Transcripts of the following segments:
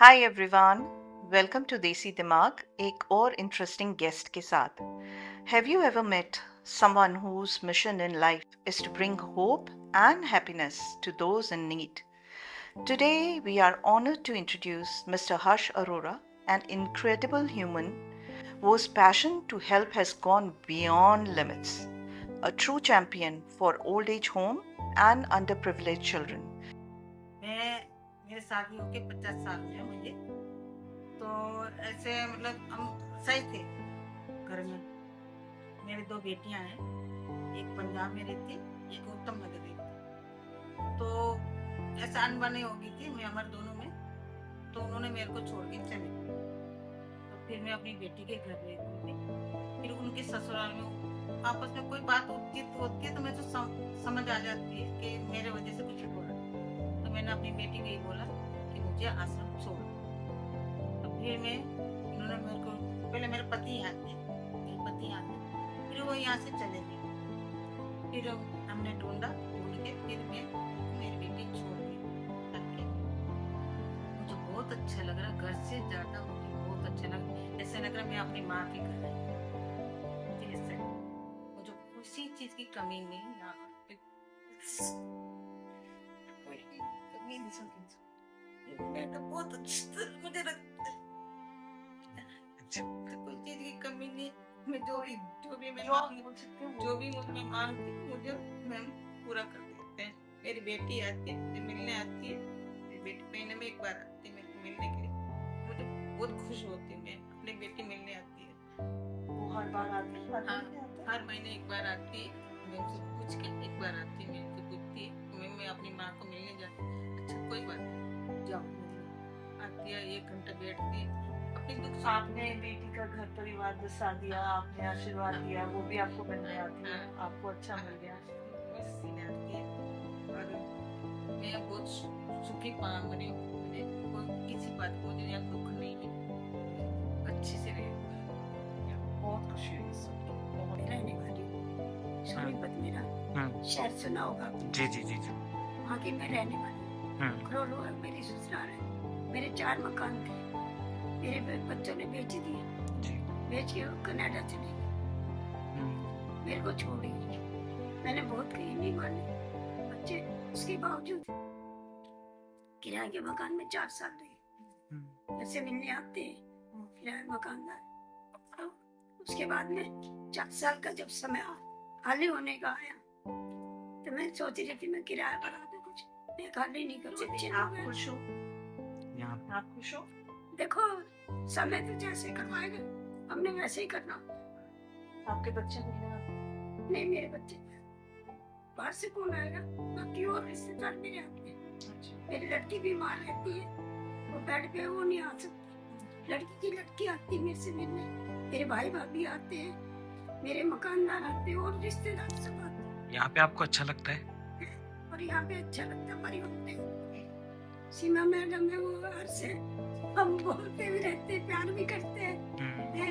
Hi everyone, welcome to देसी दिमाग एक और इंटरेस्टिंग गेस्ट के साथ। Have you ever met someone whose mission in life is to bring hope and happiness to those in need? Today we are honored to introduce Mr. Harsh Arora, an incredible human whose passion to help has gone beyond limits, a true champion for old age home and underprivileged children. मैं मेरे शादी होके 50 साल हुए मुझे। तो ऐसे मतलब हम सही थे घर में। मेरी 2 बेटियां हैं, एक पंजाब में रहती, एक उत्तम नगर रहती। तो ऐसा अनबने हो गई थी मैं हमारे दोनों में। तो उन्होंने मेरे को छोड़ के चले गए। तो फिर मैं अपनी बेटी के घर रहती थी। फिर उनके ससुराल में आपस में कोई बात होती है तो मुझे समझ आ जाती है कि मेरे वजह से कुछ हो रहा है। तो मैंने अपनी बेटी को ही बोला कि मुझे आश्रम छोड़। तो फिर मैं उन्होंने मेरे को पहले मेरे पति यहाँ थे, मेरे पति यहाँ थे, फिर वो यहाँ से चले गए। फिर हमने ढूंढ के फिर मैं मेरी बेटी छोड़ दी करके। मुझे बहुत अच्छा लग रहा, घर से ज़्यादा मुझे बहुत अच्छा लगा। ऐसे लग रहा मैं अपनी माँ के घर आई। जैसे मुझे किसी चीज़ की कमी नहीं यहाँ पे। कोई कमी नहीं समझी। मैं तो बहुत अच्छा मुझे लगता है। तो कोई चीज की कमी नहीं। मैं जो भी मैं मांगती हूँ मुझे मैम पूरा कर देते हैं। मेरी बेटी आती है, मुझे मिलने आती है। मेरी बेटी महीने में एक बार आती है मेरे को मिलने के लिए। मुझे बहुत खुश होती हूँ मैं, अपनी बेटी मिलने आती है। वो हर बार आती है, हाँ, हर महीने एक बार आती है। मैं उनसे पूछ के एक बार आती है, मेरे से पूछती है मैं अपनी माँ को मिलने जाती हूँ। अच्छा कोई बात नहीं, जाओ। आती है, 1 घंटा बैठती है। आपने बेटी का घर परिवार बसा दिया, आपने आशीर्वाद दिया, वो भी आपको मिलने आती है, आपको अच्छा मिल गया। और मैं बहुत सुखी बनी हूँ। मुझे कोई किसी बात को मुझे यहाँ दुख नहीं है, अच्छे से रहे। बहुत खुशी हुई सुन के, बहुत रहने वाली सोनीपत मेरा शहर सुना होगा आपने? जी जी जी जी वहाँ की मैं रहने वाली खरोलो है मेरी ससुराल है। मेरे 4 मकान थे, मेरे बच्चों ने बेच दिए, बेच के वो कनाडा चले गए, मेरे को छोड़ी। मैंने बहुत कही नहीं मानी बच्चे, उसके बावजूद किराए के मकान में 4 साल रहे। ऐसे मिलने आते हैं किराए मकानदार। तो उसके बाद में 4 साल का जब समय खाली होने का आया तो मैं सोच रही थी मैं किराया बढ़ा दूं, कुछ मैं खाली नहीं करूँ। आप खुश हो? आप खुश हो? देखो समय तो जैसे करवाएगा हमने वैसे ही करना। आपके बच्चे नहीं, मेरे बच्चे बाहर से कौन आएगा, बाकी और रिश्तेदार मेरे आते हैं। मेरी लड़की बीमार रहती है, वो बेड पे वो नहीं आ सकती। लड़की की लड़की आती मेरे से मिलने, मेरे भाई भाभी आते हैं, मेरे मकानदार आते हैं और रिश्तेदार सब आते हैं। यहाँ पे आपको अच्छा लगता है? और यहाँ पे अच्छा लगता है। हमारी सीमा मैडम है, वो हर से हम बोलते भी रहते, प्यार भी करते हैं,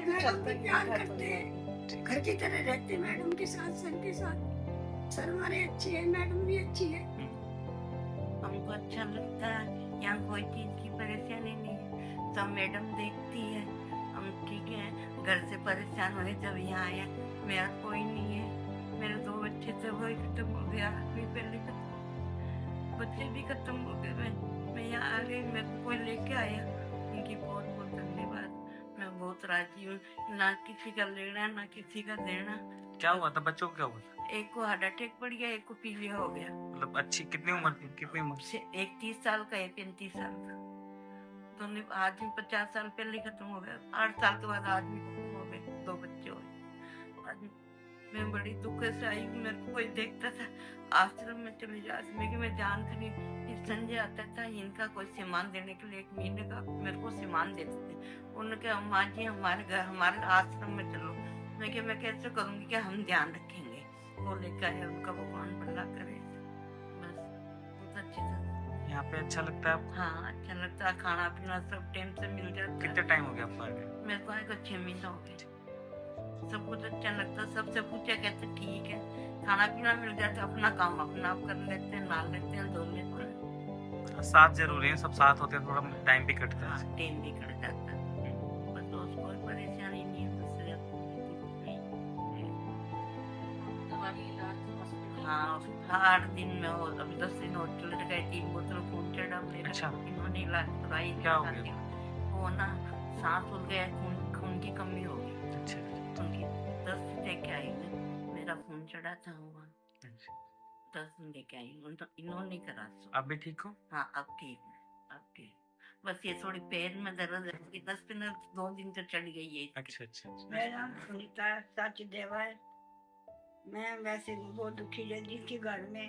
मैडम भी प्यार करते हैं, घर की तरह रहते मैडम के साथ, सर के साथ। सर हमारे अच्छे हैं, मैडम भी अच्छी है। हमको अच्छा लगता है, यहाँ कोई चीज की परेशानी नहीं है, सब मैडम देखती है। हम ठीक है, घर से परेशान हुए जब यहाँ आया। मेरा कोई नहीं है, मेरे 2 बच्चे सब वही खत्म हो गया, आदमी पहले बच्चे भी खत्म हो गए। मैं यहाँ आ गई, मेरे को कोई लेके आया, उनकी बहुत बहुत धन्यवाद। मैं बहुत राजी हूँ, ना किसी का लेना ना किसी का देना। क्या हुआ था बच्चों को? क्या हुआ था? एक को हार्ट अटैक पड़ गया, एक को पीलिया हो गया। मतलब अच्छी कितनी उम्र थी? कितनी उम्र से? एक 30 साल का, एक 35 साल का। दोनों आदमी 50 साल पहले खत्म हो गया, 8 साल के बाद आदमी खत्म हो गए, 2 बच्चे हो गए। मैं बड़ी दुख से आई हूँ, मेरे को कोई देखता था आश्रम में चली जाती, मैं जानती नहीं। संजय आता था इनका कोई सामान देने के लिए, 1 महीने का मेरे को सामान देते थे। उन्होंने कहा माँ जी हमारे घर हमारे आश्रम में चलो। मैं कैसे करूँगी, क्या हम ध्यान रखेंगे। वो लेकर आए, उनका भगवान भला करे। बस बहुत अच्छी तरह यहाँ पे अच्छा लगता है आपको? हाँ अच्छा लगता है, खाना पीना सब टाइम से मिल जाता है। कितना टाइम हो गया आपको? मेरे को आए 6 महीने हो गए। सब कुछ अच्छा लगता, सबसे पूछा कहते ठीक है, खाना पीना मिल जाता, अपना काम अपना आप कर लेते हैं, नहा लेते हैं, धो लेते हैं। साथ जरूरी है, सब साथ होते हैं, थोड़ा टाइम भी कटता हाँ है। टाइम भी कट जाता है, बस उसको कोई परेशानी नहीं है, बस सिर्फ दवाई इलाज हॉस्पिटल हाँ 8 दिन में हो, अभी 10 दिन हॉस्पिटल गए, 3 बोतल खून चढ़ा मेरा। अच्छा। इन्होंने इलाज कराई, क्या हो गया? दिखाती। वो ना सांस फूल गया, खून की कमी हो गई अच्छा उनकी। 10 दिन लेके आई मैं, मेरा खून चढ़ा था वहाँ, अच्छा। 10 दिन लेके आई इन्होंने करा। आप भी ठीक हो? हाँ अब ठीक है, अब ठीक। बस ये थोड़ी पैर में दर्द है, कि 10 दिन 2 दिन तो चढ़ गई है इसकी। अच्छा अच्छा अच्छा। मेरा नाम सुनीता सचदेवा है। मैं वैसे बहुत दुखी रहती थी घर में,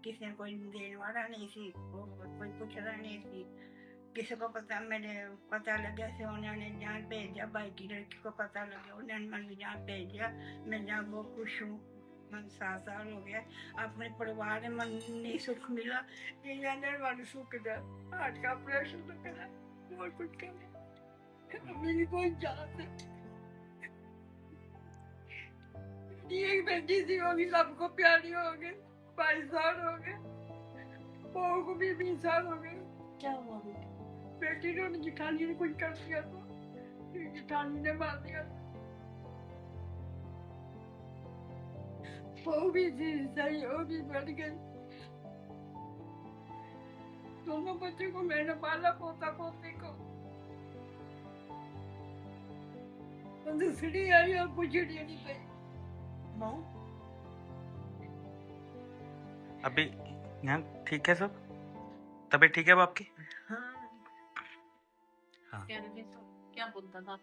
किसी ने कोई देने वाला नहीं थी, कोई पूछ रहा नहीं थी। किसी को पता, मेरे पता लगा से उन्होंने जहाँ भेजा, भाई की लड़की को पता लगा, उन्होंने मैंने जहाँ भेजा, मैं जहाँ बहुत खुश हूँ। मन 7 साल हो गया, अपने परिवार में मन नहीं सुख मिला, ये अंदर वाले सुख था, हार्ट का ऑपरेशन तो करा और कुछ करना मेरी कोई जात है। एक बेटी थी, वो भी सबको प्यारी हो गई, 22 साल हो गए, बहू को भी 20 साल हो गए। क्या हुआ बेटी? बेटी ने जिठानी ने कुछ कर दिया था, जिठानी ने मार दिया था। बहू भी थी सही, वो भी बढ़ गई। दोनों बच्चों को मैंने पाला, पोता पोती को। और दूसरी आई और पूछड़ी नहीं गई। बहू अभी यहाँ ठीक है सब? तबीयत ठीक है अब आपकी? हाँ। क्या बोलता था?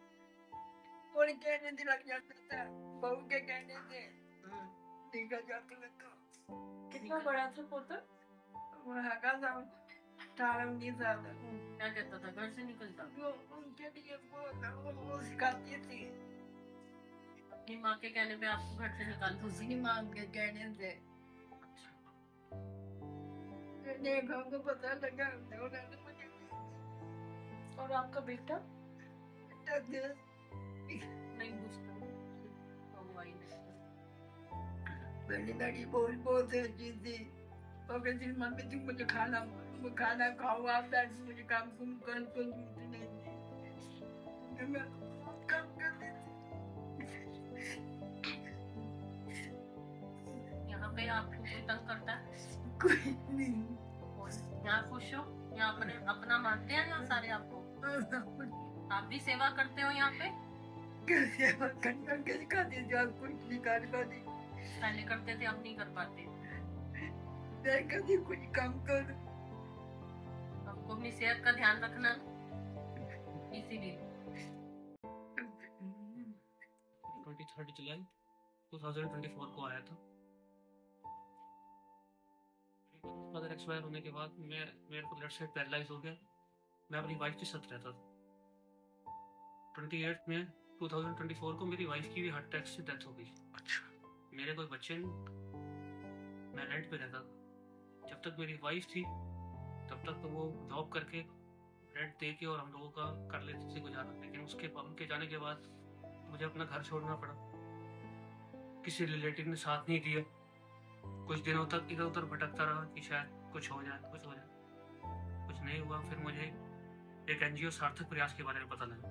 कोई कहने से लग जाता था, बहू के कहने से निकल जाते थे। तो कितना बड़ा था पोता? वो हगा था 18-19 साल का। क्या कहता था, घर से निकलता? वो उनके लिए वो सिखाती थी, अपनी माँ के कहने पे आपको घर से निकालती थी? उसकी माँ के कहने से। देखो हमको पता लगा, उन्होंने मुझे और आपका बेटा बेटा दिया। नहीं पूछता? बहू आई नहीं। बड़ी बड़ी बहुत अच्छी थी। वो कहती थी, मम्मी तुम मुझे खाना खाओ, आप बैठ मुझे काम कर नहीं थी। मैं काम करती थी। यहाँ पे आपको कोई तंग करता है? कोई नहीं। यहाँ खुश हो? यहाँ अपना मानते हैं यहाँ सारे आपको? आप भी सेवा करते हो यहाँ पे? कैसे करके दिखाती थी, आप कुछ नहीं कर पाती। पहले करते थे, अब नहीं कर पाते? मैं कभी कुछ काम कर। आपको अपनी सेहत का ध्यान रखना, इसीलिए। 23 जुलाई 2024 को आया था। फादर एक्सपायर होने के बाद मेरे को लेफ्ट साइड पैरालाइज हो गया। मैं अपनी वाइफ के साथ रहता था। 28 में 2024 को मेरी वाइफ की भी हार्ट अटैक से डेथ हो गई। अच्छा। मेरे कोई बच्चे नहीं, मैं रेंट पे रहता था। जब तक मेरी वाइफ थी तब तक तो वो जॉब करके रेंट दे के और हम लोगों का कर लेते थे गुजारा, लेकिन उनके जाने के बाद मुझे अपना घर छोड़ना पड़ा। किसी रिलेटिव ने साथ नहीं दिया। कुछ दिनों तक इधर उधर भटकता रहा कि शायद कुछ हो जाए, कुछ नहीं हुआ। फिर मुझे एक एनजीओ सार्थक प्रयास के बारे में पता लगा।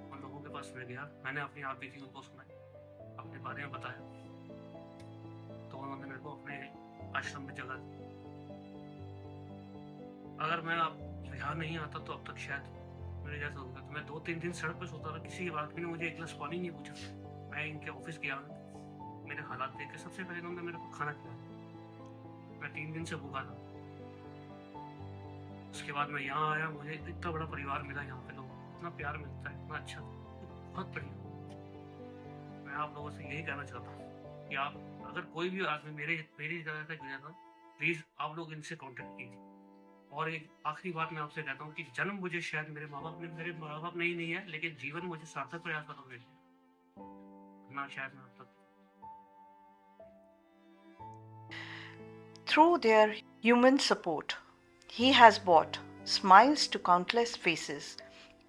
उन लोगों के पास मैं गया, मैंने अपनी आप बीती उनको सुनाई, अपने बारे में बताया, तो उन्होंने मेरे को अपने आश्रम में जगह दी। अगर मैं अब यहाँ नहीं आता तो अब तक शायद मेरे जैसा होगा। तो मैं 2-3 दिन सड़क पर सोता रहा, किसी बात भी ने मुझे एक गिलास पानी नहीं पूछा। मैं इनके ऑफिस गया, मेरे हालात देख के सबसे पहले उन्होंने मेरे को खाना खिलाया। मैं 3 दिन से भूखा था। उसके बाद मैं यहाँ आया, मुझे इतना बड़ा परिवार मिला, यहाँ पे लोग इतना प्यार मिलता है, इतना अच्छा, बहुत बढ़िया। मैं आप लोगों से यही कहना चाहता हूँ कि आप अगर कोई भी आदमी मेरी जगह का जुड़ा था, प्लीज आप लोग इनसे कांटेक्ट कीजिए। और एक आखिरी बात मैं आपसे कहता हूँ कि जन्म मुझे शायद मेरे माँ बाप नहीं है, लेकिन जीवन मुझे सार्थक प्रयास करो ना, शायद मैं अब तक। Through their human support, he has brought smiles to countless faces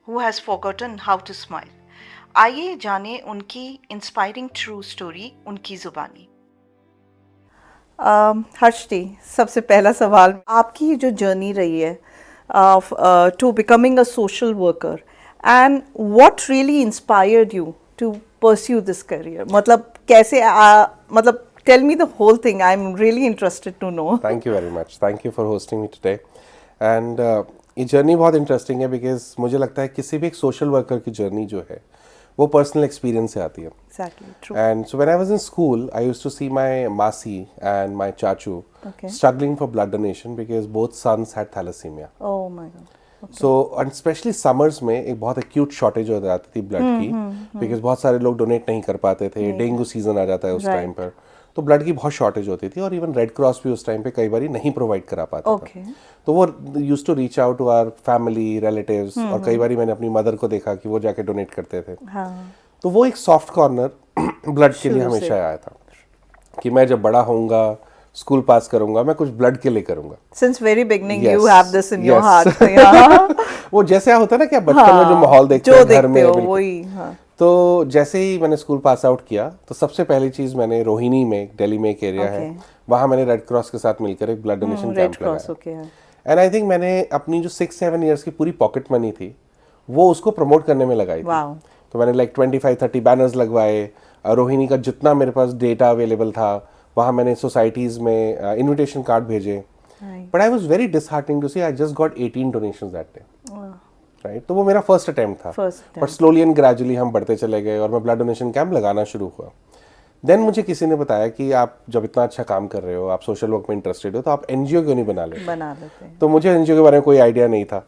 who has forgotten how to smile. आइए जाने उनकी इंस्पायरिंग ट्रू स्टोरी उनकी जुबानी। हर्षदी, सबसे पहला सवाल, आपकी जो जर्नी रही है to becoming a social worker, and what really inspired you to pursue this career, मतलब कैसे मतलब tell me the whole thing, I am really interested to know. Thank you very much, thank you for hosting me today. And ये journey बहुत interesting है because मुझे लगता है किसी भी एक सोशल वर्कर की जर्नी जो है वो पर्सनल एक्सपीरियंस से आती है. Exactly, true. And so when I was in school, I used to see my Masi and my Chachu Okay. struggling for blood donation because both sons had thalassemia. Oh my God. So and especially summers में एक बहुत acute shortage हो जाती थी blood की because बहुत सारे लोग donate नहीं कर पाते थे, डेंगू सीजन आ जाता है उस Right. टाइम पर, तो ब्लड की बहुत शॉर्टेज होती थी और इवन रेड क्रॉस भी उस टाइम पे कई बार नहीं प्रोवाइड करा पाता Okay. था. तो वो use to reach out to our family relatives और कई बार मैंने अपनी मदर को देखा कि वो जाके डोनेट करते थे. हाँ. तो वो एक सॉफ्ट कॉर्नर ब्लड के लिए शुरू से। हमेशा आया था कि मैं जब बड़ा होऊंगा, स्कूल पास करूंगा, मैं कुछ ब्लड के लिए करूंगा. Since very beginning, Yes, you have this in your yes. heart. Yeah. वो जैसे होता है ना कि आप बचपन में जो हाँ, माहौल देखते जो हैं घर में, देखते हो बिल्कुल. वही. हाँ. तो जैसे ही मैंने स्कूल पास आउट किया तो सबसे पहली चीज मैंने रोहिणी में, दिल्ली में एक एरिया है, Okay. वहाँ मैंने रेड क्रॉस के साथ मिलकर एक blood donation red camp cross. लगाया. ओके. एंड आई थिंक मैंने अपनी जो 6-7 इयर्स की पूरी पॉकेट मनी थी वो उसको प्रमोट करने में लगाई थी. वाओ. तो मैंने लाइक 25-30 बैनर्स लगवाए. रोहिणी का जितना मेरे पास डेटा अवेलेबल था वहाँ मैंने सोसाइटीज़ में इनविटेशन कार्ड भेजे. But I was very disheartening to see I just got 18 donations that day. Right, तो वो मेरा फर्स्ट अटेम्प्ट था. First but slowly and gradually हम बढ़ते चले गए और मैं ब्लड डोनेशन कैंप लगाना शुरू हुआ. देन मुझे किसी ने बताया कि आप जब इतना अच्छा काम कर रहे हो, आप सोशल वर्क में इंटरेस्टेड हो, तो आप एनजीओ क्यों नहीं बना लेते. बना लेते हैं. तो मुझे एनजीओ के बारे में कोई आइडिया नहीं था.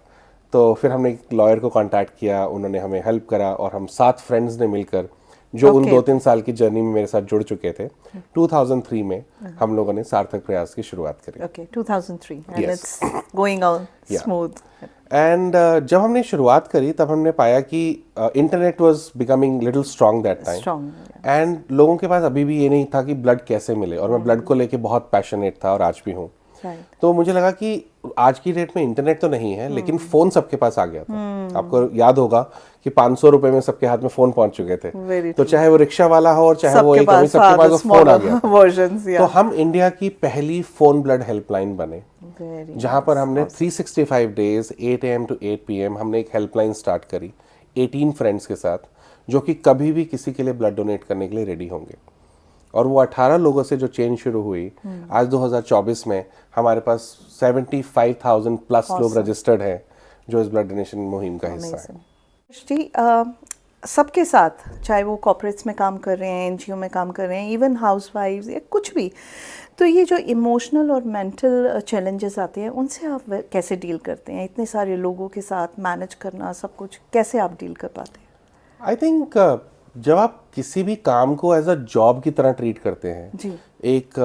तो फिर हमने एक लॉयर को कांटेक्ट किया, उन्होंने हमें हेल्प करा और हम 7 फ्रेंड्स ने मिलकर जो उन Okay. 2-3 साल की जर्नी में मेरे साथ जुड़ चुके थे, 2003 में हम लोगों ने सार्थक प्रयास की शुरुआत करी. Okay, 2003, and Yes. it's going on Yeah. smooth. And जब हमने शुरुआत करी तब हमने पाया कि internet was becoming little strong that time. Strong. And लोगों के पास अभी भी ये नहीं था कि ब्लड कैसे मिले, और मैं ब्लड को लेके बहुत पैशनेट था और आज भी हूँ. Right. तो मुझे लगा कि आज की डेट में इंटरनेट तो नहीं है लेकिन फोन सबके पास आ गया था. आपको याद होगा कि 500 रुपए में सबके हाथ में फोन पहुंच चुके थे. Very तो चाहे वो रिक्शा वाला हो और चाहे वो सबके एक अमीर, पास सबके पास वो फोन आ गया. versions. तो Yeah. हम इंडिया की पहली फोन ब्लड हेल्पलाइन बने, Very जहां पर हमने 365 डेज 8 AM to 8 PM हमने एक हेल्पलाइन स्टार्ट करी 18 फ्रेंड्स के साथ, जो कि कभी भी किसी के लिए ब्लड डोनेट करने के लिए रेडी होंगे. और वो 18 लोगों से जो चेंज शुरू हुई, आज 2024 में हमारे पास 75,000 प्लस लोग रजिस्टर्ड हैं जो इस ब्लड डोनेशन मुहिम का हिस्सा है. जी, सबके साथ, चाहे वो कॉर्पोरेट्स में काम कर रहे हैं, एनजीओ में काम कर रहे हैं, इवन हाउसवाइफ्स या कुछ भी, तो ये जो इमोशनल और मेंटल चैलेंजेस आते हैं उनसे आप कैसे डील करते हैं? इतने सारे लोगों के साथ मैनेज करना, सब कुछ कैसे आप डील कर पाते हैं? आई थिंक जब आप किसी भी काम को एज अ जॉब की तरह ट्रीट करते हैं, जी. एक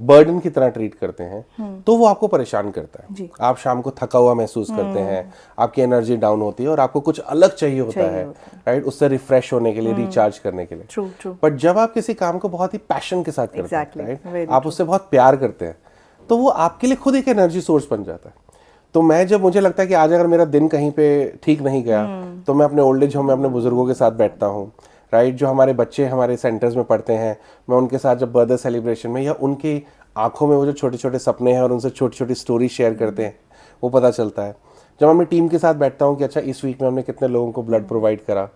बर्डन की तरह ट्रीट करते हैं, तो वो आपको परेशान करता है. जी. आप शाम को थका हुआ महसूस करते हैं, आपकी एनर्जी डाउन होती है और आपको कुछ अलग चाहिए होता है, राइट, उससे रिफ्रेश होने के लिए, रिचार्ज करने के लिए. True, true. बट जब आप किसी काम को बहुत ही पैशन के साथ करते Exactly, हैं, very राइट, आप उससे बहुत प्यार करते हैं, तो वो आपके लिए खुद एक एनर्जी सोर्स बन जाता है. तो मैं जब मुझे लगता है कि आज अगर मेरा दिन कहीं पे ठीक नहीं गया, तो मैं अपने ओल्ड एज होम में अपने बुजुर्गों के साथ बैठता हूँ, राइट. जो हमारे बच्चे हमारे सेंटर्स में पढ़ते हैं, मैं उनके साथ जब बर्थडे सेलिब्रेशन में या उनकी आंखों में वो जो छोटे छोटे सपने हैं और उनसे छोटी छोटी स्टोरी शेयर करते हैं, वो पता चलता है. जब मैं अपनी टीम के साथ बैठता हूँ कि अच्छा इस वीक में हमने कितने लोगों को ब्लड प्रोवाइड करा,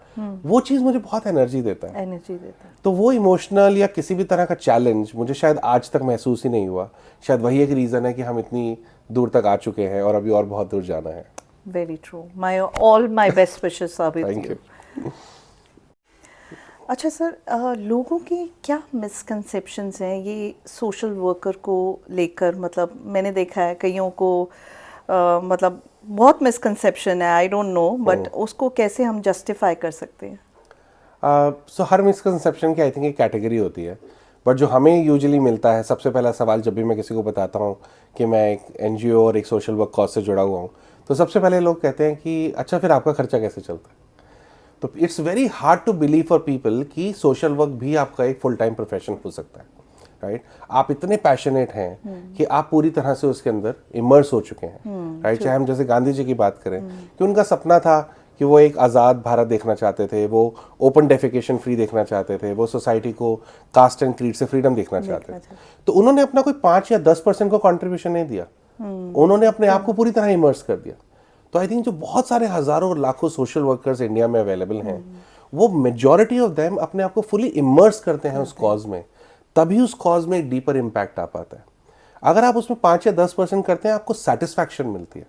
वो चीज़ मुझे बहुत एनर्जी देता है. एनर्जी देता है. तो वो इमोशनल या किसी भी तरह का चैलेंज मुझे शायद आज तक महसूस ही नहीं हुआ. शायद वही एक रीज़न है कि हम इतनी दूर तक आ चुके हैं और अभी और बहुत दूर जाना है. Very true. All my best wishes are with thank you. You. अच्छा सर, लोगों की क्या मिसकंसेप्शंस हैं ये सोशल वर्कर को लेकर? मतलब मैंने देखा है कईयों को मतलब बहुत मिसकंसेप्शन है, आई डोंट नो, बट उसको कैसे हम जस्टिफाई कर सकते हैं? सो हर मिसकंसेप्शन की आई थिंक एक कैटेगरी होती है, बट जो हमें यूजुअली मिलता है, सबसे पहला सवाल जब भी मैं किसी को बताता हूँ कि मैं एक एनजीओ और एक सोशल वर्क कॉज से जुड़ा हुआ हूँ, तो सबसे पहले लोग कहते हैं कि अच्छा फिर आपका खर्चा कैसे चलता है. तो it's very hard to believe for people कि सोशल वर्क भी आपका एक फुल टाइम प्रोफेशन हो सकता है, राइट. आप इतने पैशनेट हैं कि आप पूरी तरह से उसके अंदर इमर्स हो चुके हैं, राइट. चाहे हम जैसे गांधी जी की बात करें कि उनका सपना था कि वो एक आज़ाद भारत देखना चाहते थे, वो ओपन डेफिकेशन फ्री देखना चाहते थे, वो सोसाइटी को कास्ट एंड क्रीड से फ्रीडम देखना चाहते थे। तो उन्होंने अपना कोई 5 या 10% को कंट्रीब्यूशन नहीं दिया, उन्होंने अपने आप को पूरी तरह इमर्स कर दिया। तो आई थिंक जो बहुत सारे हजारों और लाखों सोशल वर्कर्स इंडिया में अवेलेबल हैं, वो मेजॉरिटी ऑफ देम अपने आप को फुली इमर्स करते हैं उस कॉज में, तभी उस कॉज में एक डीपर इम्पैक्ट आ पाता है। अगर आप उसमें 5 या 10% करते हैं, आपको सेटिस्फैक्शन मिलती है,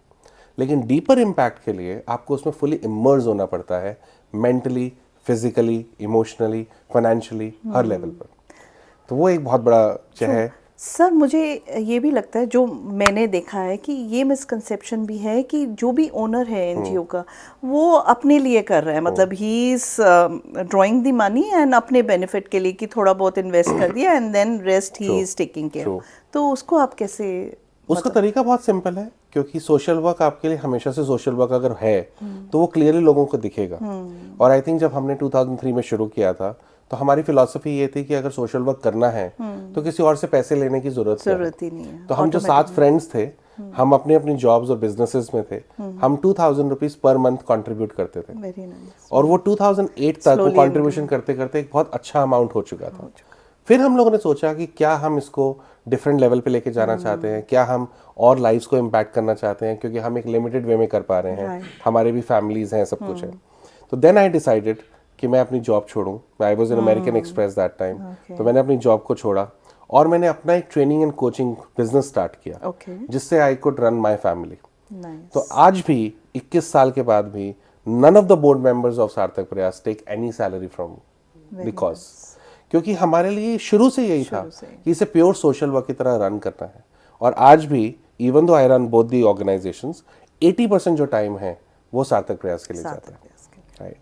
लेकिन डीपर इम्पैक्ट के लिए आपको उसमें फुली इमर्स होना पड़ता है, मेंटली, फिजिकली, इमोशनली, फाइनेंशियली, हर लेवल पर। तो वो एक बहुत बड़ा है। सर मुझे ये भी लगता है, जो मैंने देखा है कि ये मिसकंसेप्शन भी है कि जो भी ओनर है एनजीओ का, वो अपने लिए कर रहा है, मतलब he is drawing the money and अपने बेनिफिट के लिए, कि थोड़ा बहुत इन्वेस्ट कर दिया and then rest he is taking care. तो उसको आप कैसे? उसका तरीका बहुत सिंपल है, क्योंकि सोशल वर्क आपके लिए हमेशा से सोशल वर्क अगर है तो वो क्लियरली लोगों को दिखेगा। और आई थिंक जब हमने 2003 में शुरू किया था, तो हमारी फिलॉसफी ये थी कि अगर सोशल वर्क करना है तो किसी और से पैसे लेने की जरूरत ही नहीं है। तो हम जो 7 फ्रेंड्स थे, हम अपनी अपनी जॉब्स और बिजनेसेस में थे, हम 2000 रुपीज पर मंथ कंट्रीब्यूट करते थे। Very nice. और वो 2008 तक वो कंट्रीब्यूशन करते करते एक बहुत अच्छा अमाउंट हो चुका था। फिर हम लोगों ने सोचा कि क्या हम इसको डिफरेंट लेवल पे लेके जाना चाहते हैं, क्या हम और लाइव्स को इम्पैक्ट करना चाहते हैं, क्योंकि हम एक लिमिटेड वे में कर पा रहे हैं, हमारे भी फैमिलीज हैं, सब कुछ है। तो देन आई डिसाइडेड कि मैं अपनी जॉब छोड़ूं। I was in American Express that time. तो मैंने अपनी जॉब को छोड़ा और मैंने अपना एक training and coaching business start किया, जिससे I could run my family. तो आज भी 21 साल के बाद भी none of the board members of Sarthak Prayas take any salary from the cause, क्योंकि हमारे लिए शुरू से यही था कि इसे प्योर सोशल वर्क की तरह रन करना है। और आज भी even though I run both the organisations, 80% जो टाइम है वो सार्थक प्रयास के लिए जाता है, राइट,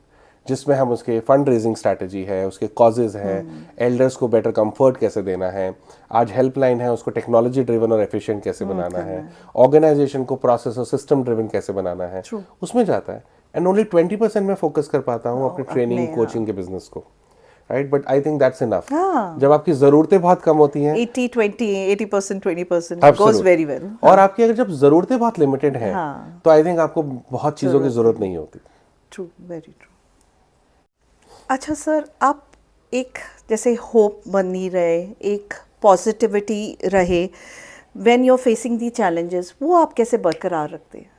जिसमें हम उसके फंड रेजिंग स्ट्रैटेजी है, उसके कॉजेज हैं, एल्डर्स को बेटर कंफर्ट कैसे देना है, आज हेल्पलाइन है उसको टेक्नोलॉजी ड्रिवन और एफिशिएंट कैसे बनाना है, ऑर्गेनाइजेशन को प्रोसेस और सिस्टम ड्रिवन कैसे बनाना है, उसमें जाता है। एंड ओनली 20% मैं फोकस कर पाता हूँ अपने ट्रेनिंग कोचिंग के बिजनेस को, right, but I think that's enough. जब आपकी जरूरतें बहुत कम होती हैं, 80% 20% goes very well। और आपकी अगर जब जरूरतें बहुत लिमिटेड हैं, तो आई थिंक आपको बहुत चीजों की जरूरत नहीं होती। True, very true. अच्छा सर, आप एक जैसे होप बनी रहे, एक पॉजिटिविटी रहे when you are facing the challenges, वो आप कैसे बरकरार रखते हैं?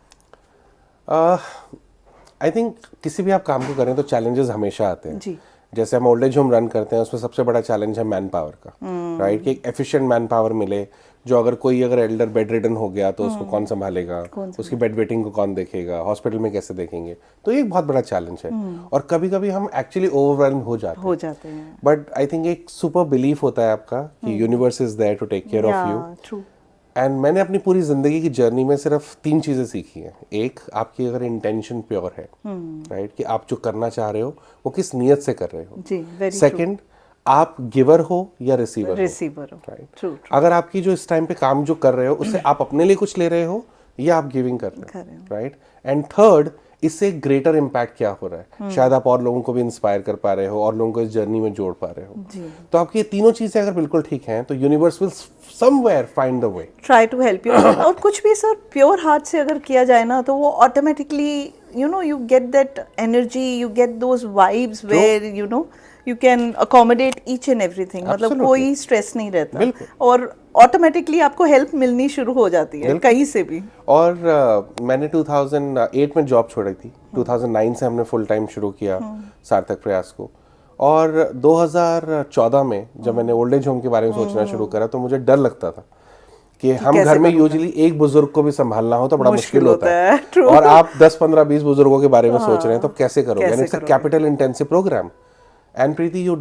आई थिंक किसी भी आप काम को करें तो चैलेंजेस हमेशा आते हैं जी। जैसे हम ओल्ड एज होम रन करते हैं, उसमें सबसे बड़ा चैलेंज है मैन पावर का, राइट, कि एक एफिशिएंट मैन पावर मिले, जो अगर एल्डर बेड रिडन हो गया तो उसको कौन संभालेगा, उसकी बेड वेटिंग को कौन देखेगा, हॉस्पिटल में कैसे देखेंगे, तो ये एक बहुत बड़ा चैलेंज है। और कभी कभी हम एक्चुअली ओवरवेल्म हो जाते हैं, बट आई थिंक एक सुपर बिलीफ होता है आपका कि universe is there to take care of you. And मैंने अपनी पूरी जिंदगी की जर्नी में सिर्फ 3 चीजें सीखी हैं। एक, आपकी अगर इंटेंशन प्योर है, राइट, कि आप जो करना चाह रहे हो वो किस नियत से कर रहे हो। सेकंड, आप गिवर हो या रिसीवर हो, राइट। अगर आपकी जो इस टाइम पे काम जो कर रहे हो उससे आप अपने लिए कुछ ले रहे हो या आप गिविंग कर रहे हो, राइट। एंड थर्ड, इससे ग्रेटर इम्पैक्ट क्या हो रहा है, शायद आप और लोगों को भी इंस्पायर कर पा रहे हो और लोगों को इस जर्नी में जोड़ पा रहे हो। तो आपकी ये तीनों चीजें अगर बिल्कुल ठीक हैं तो universe will somewhere find the way, try to help you. और कुछ भी सर प्योर हार्ट से अगर किया जाए ना, तो वो automatically you get that energy, you get those vibes where you can accommodate each and everything। मतलब कोई स्ट्रेस नहीं रहता और ऑटोमेटिकली आपको हेल्प मिलनी शुरू हो जाती है कहीं से भी। और मैंने 2008 में जॉब छोड़ी थी, 2009 से हमने फुल टाइम शुरू किया सार्थक प्रयास को। और 2014 में जब मैंने ओल्ड एज होम के बारे में सोचना शुरू करा, तो मुझे डर लगता था कि हम घर में यूजुअली एक बुजुर्ग को भी संभालना हो तो बड़ा मुश्किल होता है। और आप 10, 15, 20 बुजुर्गों के बारे में सोच रहे हैं, तो कैसे करोगे? It's a capital intensive program. And Preeti, you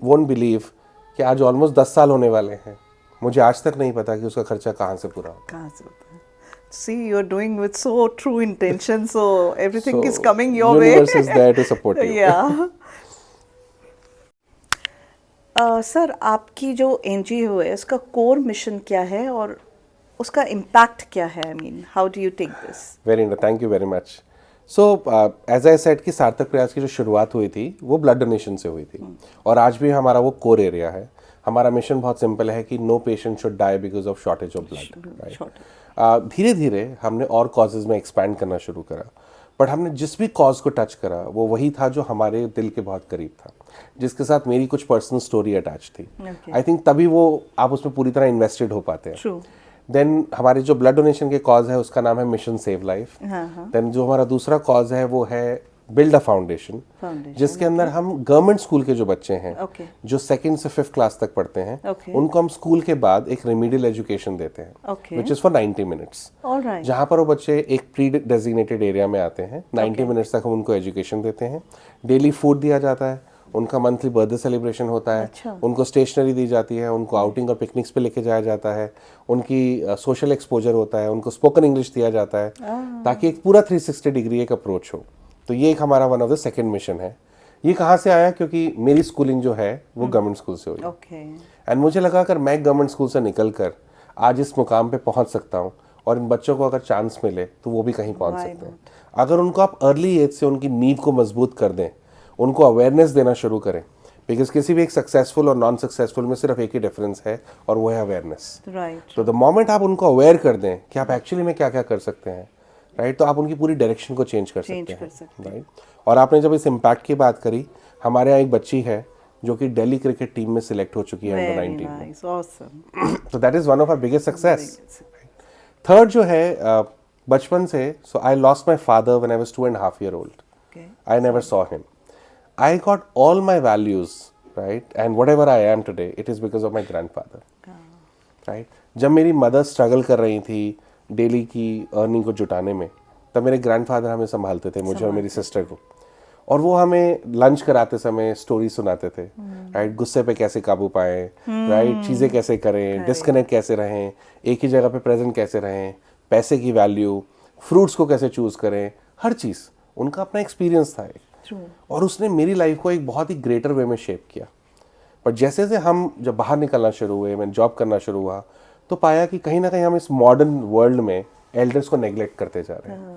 won't believe कि आज ऑलमोस्ट 10 साल होने वाले हैं, मुझे आज तक नहीं पता कि उसका खर्चा कहाँ से पूरा होता है। See, you're doing with so true intention, so everything is coming your way. Universe is there to support you. Yeah. Sir, आपकी जो एनजीओ है उसका कोर मिशन क्या है और उसका इम्पैक्ट क्या है? I mean, how do you take this? Thank you very much. So as I said कि सार्थक प्रयास की जो शुरुआत हुई थी वो ब्लड डोनेशन से हुई थी, और आज भी हमारा वो कोर एरिया है। हमारा मिशन बहुत सिंपल है कि no patient should die because of shortage of blood, right. धीरे धीरे हमने और कॉजेज में एक्सपैंड करना शुरू करा, बट हमने जिस भी कॉज को टच करा वो वही था जो हमारे दिल के बहुत करीब था, जिसके साथ मेरी कुछ पर्सनल स्टोरी अटैच थी। आई थिंक तभी वो आप उसमें पूरी तरह इन्वेस्टेड हो पाते हैं। ट्रू। देन हमारे जो ब्लड डोनेशन के कॉज है उसका नाम है मिशन सेव लाइफ। देन जो हमारा दूसरा कॉज है वो है बिल्ड अ फाउंडेशन, जिसके अंदर हम गवर्नमेंट स्कूल के जो बच्चे हैं जो 2nd से 5th क्लास तक पढ़ते हैं उनको हम स्कूल के बाद एक रेमिडियल एजुकेशन देते हैं विच इज फॉर 90 मिनट्स, जहाँ पर वो बच्चे एक प्री डेजिग्नेटेड एरिया में आते हैं। 90 मिनट्स तक हम उनको एजुकेशन देते हैं, डेली फूड दिया जाता है, उनका मंथली बर्थडे सेलिब्रेशन होता है, उनको स्टेशनरी दी जाती है, उनको आउटिंग और पिकनिक्स पे लेके जाया जाता है, उनकी सोशल एक्सपोजर होता है, उनको स्पोकन इंग्लिश दिया जाता है ताकि एक पूरा 360 डिग्री एक अप्रोच हो। तो ये एक हमारा one of the second mission है। ये कहाँ से आया? क्योंकि मेरी स्कूलिंग जो है वो गवर्नमेंट स्कूल से हुई एंड मुझे लगा अगर मैं गवर्नमेंट स्कूल से निकल कर आज इस मुकाम पे पहुंच सकता हूँ और इन बच्चों को अगर चांस मिले तो वो भी कहीं पहुंच सकते हैं। अगर उनको आप अर्ली एज से उनकी नीड को मजबूत कर दें, उनको अवेयरनेस देना शुरू करें, बिकॉज किसी भी एक सक्सेसफुल और नॉन सक्सेसफुल में सिर्फ एक ही डिफरेंस है और वो है अवेयरनेस। तो द मोमेंट आप उनको अवेयर कर दें कि आप एक्चुअली में क्या क्या कर सकते हैं, राइट, तो आप उनकी पूरी डायरेक्शन को चेंज कर सकते हैं, राइट। और आपने जब इस इम्पैक्ट की बात करी, हमारे यहाँ एक बच्ची है जो कि दिल्ली क्रिकेट टीम में सिलेक्ट हो चुकी है अंडर 19 में। तो that is one of our biggest success. Third जो है बचपन से, so I lost my father when I was 2.5 years old. I never saw him. I got all my values, right, and whatever I am today, it is because of my grandfather, right. जब मेरी mother struggle कर रही थी daily की earning को जुटाने में, तब मेरे ग्रैंडफादर हमें संभालते थे, मुझे और मेरी सिस्टर को, और वो हमें लंच कराते समय स्टोरी सुनाते थे, राइट, गुस्से पे कैसे काबू पाएं, राइट, चीज़ें कैसे करें, डिस्कनेक्ट कैसे रहें, एक ही जगह पे प्रेजेंट कैसे रहें, पैसे की वैल्यू, फ्रूट्स को कैसे चूज़ करें, हर चीज़ उनका अपना एक्सपीरियंस था एक, और उसने मेरी लाइफ को एक बहुत ही ग्रेटर वे में शेप किया। पर जैसे जैसे हम जब बाहर निकलना शुरू हुए, मैं जॉब करना शुरू हुआ, तो पाया कि कहीं ना कहीं हम इस मॉडर्न वर्ल्ड में एल्डर्स को नेग्लेक्ट करते जा रहे हैं।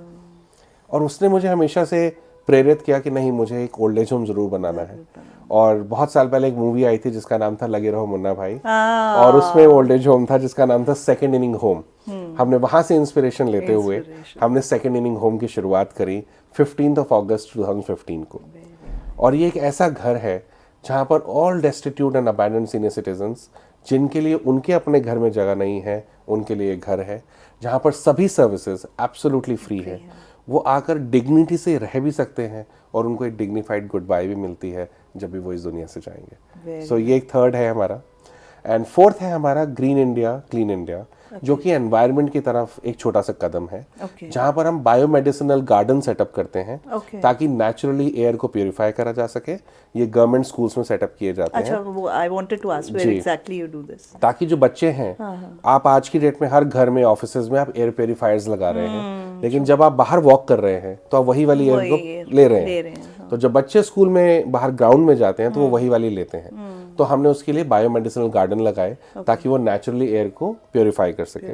और उसने मुझे हमेशा से प्रेरित किया कि नहीं, मुझे एक ओल्ड एज होम ज़रूर बनाना है। और बहुत साल पहले एक मूवी आई थी जिसका नाम था लगे रहो मुन्ना भाई, और उसमें ओल्ड एज होम था जिसका नाम था सेकेंड इनिंग होम। हमने वहाँ से इंस्पिरेशन लेते हुए हमने सेकेंड इनिंग होम की शुरुआत करी 15 अगस्त 2015 को। और ये एक ऐसा घर है जहाँ पर all destitute and abandoned senior citizens, जिनके लिए उनके अपने घर में जगह नहीं है, उनके लिए घर है जहाँ पर सभी सर्विसेज एब्सोल्युटली फ्री है। वो आकर डिग्निटी से रह भी सकते हैं और उनको एक डिग्निफाइड गुड बाय भी मिलती है जब भी वो इस दुनिया से जाएंगे। सो ये एक थर्ड है हमारा। एंड फोर्थ है हमारा ग्रीन इंडिया क्लीन इंडिया, जो कि एनवायरनमेंट की तरफ एक छोटा सा कदम है, जहाँ पर हम बायोमेडिसिनल गार्डन सेटअप करते हैं ताकि नेचुरली एयर को प्योरीफाई करा जा सके। ये गवर्नमेंट स्कूल्स में सेटअप किए जाते हैं। अच्छा, वो I wanted to ask where exactly you do this, ताकि जो बच्चे हैं, आप आज की डेट में हर घर में, ऑफिसेज में आप एयर प्योरीफायर्स लगा रहे हैं, लेकिन जब आप बाहर वॉक कर रहे हैं तो आप वही वाली एयर को ले रहे हैं। तो जब बच्चे स्कूल में बाहर ग्राउंड में जाते हैं तो वो वही वाली लेते हैं। तो हमने उसके लिए बायोमेडिसिनल गार्डन लगाए ताकि वो नेचुरली एयर को प्योरीफाई कर सके।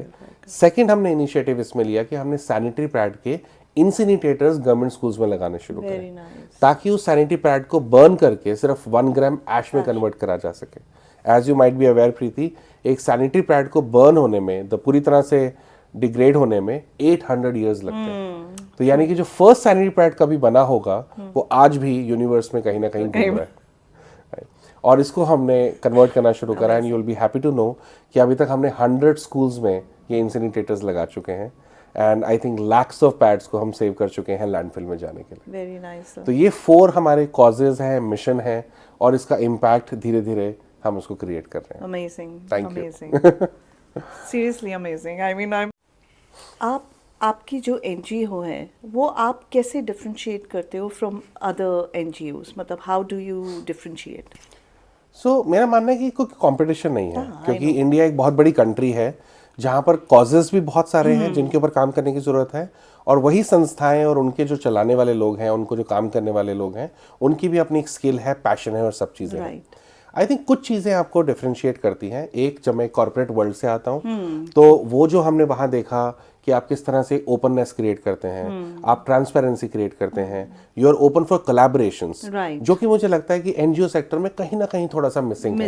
सेकंड हमने इनिशिएटिव इसमें लिया कि हमने सैनिटरी पैड के इंसिनेटर्स गवर्नमेंट स्कूल्स में लगाने शुरू करें, ताकि उस सैनिटरी पैड को बर्न करके सिर्फ 1 ग्राम ऐश में कन्वर्ट करा जा सके। As you might be aware Preeti, एक सैनिटरी पैड को बर्न होने में, पूरी तरह से डिग्रेड होने में 800 ईयर्स लगते हैं। तो यानी कि जो फर्स्ट सैनिटरी पैड कभी बना होगा वो आज भी यूनिवर्स में कहीं ना कहीं घूम रहा है। और इसको हमने कन्वर्ट करना शुरू करा, and you will be happy to know कि अभी तक हमने 100 स्कूल्स में ये इंसिनेटर्स लगा चुके हैं, and I think lakhs of pads को हम सेव कर चुके हैं लैंडफिल में जाने के लिए। Very nice. तो ये 4 हमारे कॉजेज हैं, मिशन है, और इसका इम्पैक्ट धीरे धीरे हम उसको क्रिएट कर रहे हैं। Amazing, thank you. Seriously amazing. I mean आपकी जो एनजीओ है वो आप कैसे डिफरेंशिएट करते हो फ्रॉम अदर एनजीओज, मतलब हाउ डू यू डिफरेंशिएट? सो मेरा मानना है कि कोई कंपटीशन नहीं है, क्योंकि इंडिया एक बहुत बड़ी कंट्री है जहाँ पर कॉजेज भी बहुत सारे हैं जिनके ऊपर काम करने की ज़रूरत है, और वही संस्थाएं और उनके जो चलाने वाले लोग हैं, उनको जो काम करने वाले लोग हैं, उनकी भी अपनी एक स्किल है, पैशन है और सब चीज़ें हैं। आई थिंक कुछ चीज़ें आपको डिफरेंशिएट करती हैं। एक, जब मैं कॉर्पोरेट वर्ल्ड से आता हूँ तो वो जो हमने वहाँ देखा कि आप किस तरह से ओपननेस क्रिएट करते हैं, आप ट्रांसपेरेंसी क्रिएट करते हैं, you are open for collaborations, जो कि मुझे लगता है कि एनजीओ सेक्टर में कहीं ना कहीं थोड़ा सा मिसिंग है,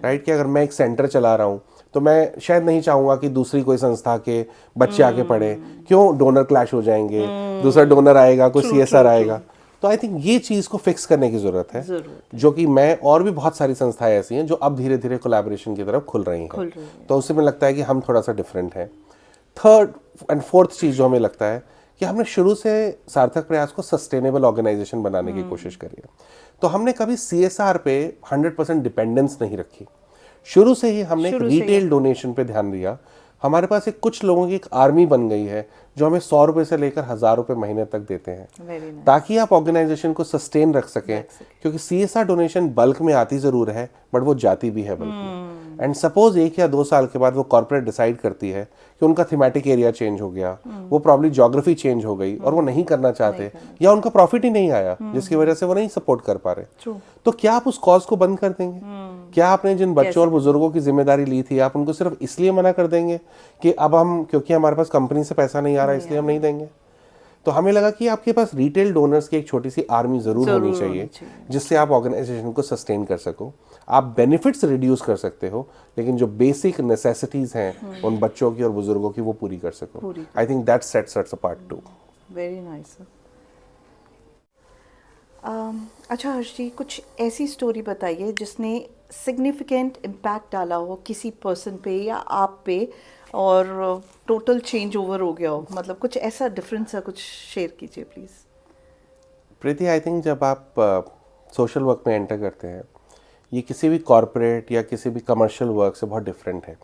राइट। कि अगर मैं एक सेंटर चला रहा हूँ तो मैं शायद नहीं चाहूंगा कि दूसरी कोई संस्था के बच्चे आके पढ़े, क्यों डोनर क्लैश हो जाएंगे, दूसरा डोनर आएगा, कोई CSR आएगा। तो आई थिंक ये चीज़ को फिक्स करने की ज़रूरत है, जो कि मैं और भी बहुत सारी संस्थाएं ऐसी हैं जो अब धीरे धीरे कोलैबोरेशन की तरफ खुल रही हैं। तो उससे मुझे लगता है कि हम थोड़ा सा डिफरेंट हैं। थर्ड एंड फोर्थ चीज़ जो हमें लगता है कि हमने शुरू से सार्थक प्रयास को सस्टेनेबल ऑर्गेनाइजेशन बनाने की कोशिश करी है। तो हमने कभी CSR पे 100% डिपेंडेंस नहीं रखी। शुरू से ही हमने एक रिटेल डोनेशन पे ध्यान दिया। हमारे पास एक कुछ लोगों की एक आर्मी बन गई है जो हमें 100 रुपए से लेकर 1000 रुपए महीने तक देते हैं, ताकि आप ऑर्गेनाइजेशन को सस्टेन रख सकें। क्योंकि CSR डोनेशन बल्क में आती जरूर है, बट वो जाती भी है बल्क में। एंड सपोज 1 या 2 साल के बाद वो कॉर्पोरेट डिसाइड करती है कि उनका थीमेटिक एरिया चेंज हो गया, वो प्रॉब्ली ज्योग्राफी चेंज हो गई और वो नहीं करना चाहते, या उनका प्रॉफिट ही नहीं आया जिसकी वजह से वो नहीं सपोर्ट कर पा रहे, तो क्या आप उस कॉज को बंद कर देंगे? क्या आपने जिन बच्चों और बुजुर्गों की जिम्मेदारी ली थी, आप उनको सिर्फ इसलिए मना कर देंगे कि अब हम, क्योंकि हमारे पास कंपनी से पैसा नहीं आ रहा इसलिए हम नहीं देंगे? तो हमें लगा कि आपके पास रिटेल डोनर्स की एक छोटी सी आर्मी जरूर होनी चाहिए, जिससे आप ऑर्गेनाइजेशन को सस्टेन कर सको। आप बेनिफिट्स रिड्यूस कर सकते हो, लेकिन जो बेसिक नेसेसिटीज हैं उन बच्चों की और बुजुर्गों की, वो पूरी कर सको। I think that sets us apart too. Very nice. अच्छा हर्ष जी, कुछ ऐसी स्टोरी बताइए जिसने सिग्निफिकेंट इम्पैक्ट डाला हो किसी पर्सन पे या आप पे, और टोटल चेंज ओवर हो गया हो। मतलब कुछ ऐसा डिफरेंस है, कुछ शेयर कीजिए प्लीज़। प्रीति, आई थिंक जब आप सोशल वर्क में एंटर करते हैं, ये किसी भी कॉर्पोरेट या किसी भी कमर्शियल वर्क से बहुत डिफरेंट है।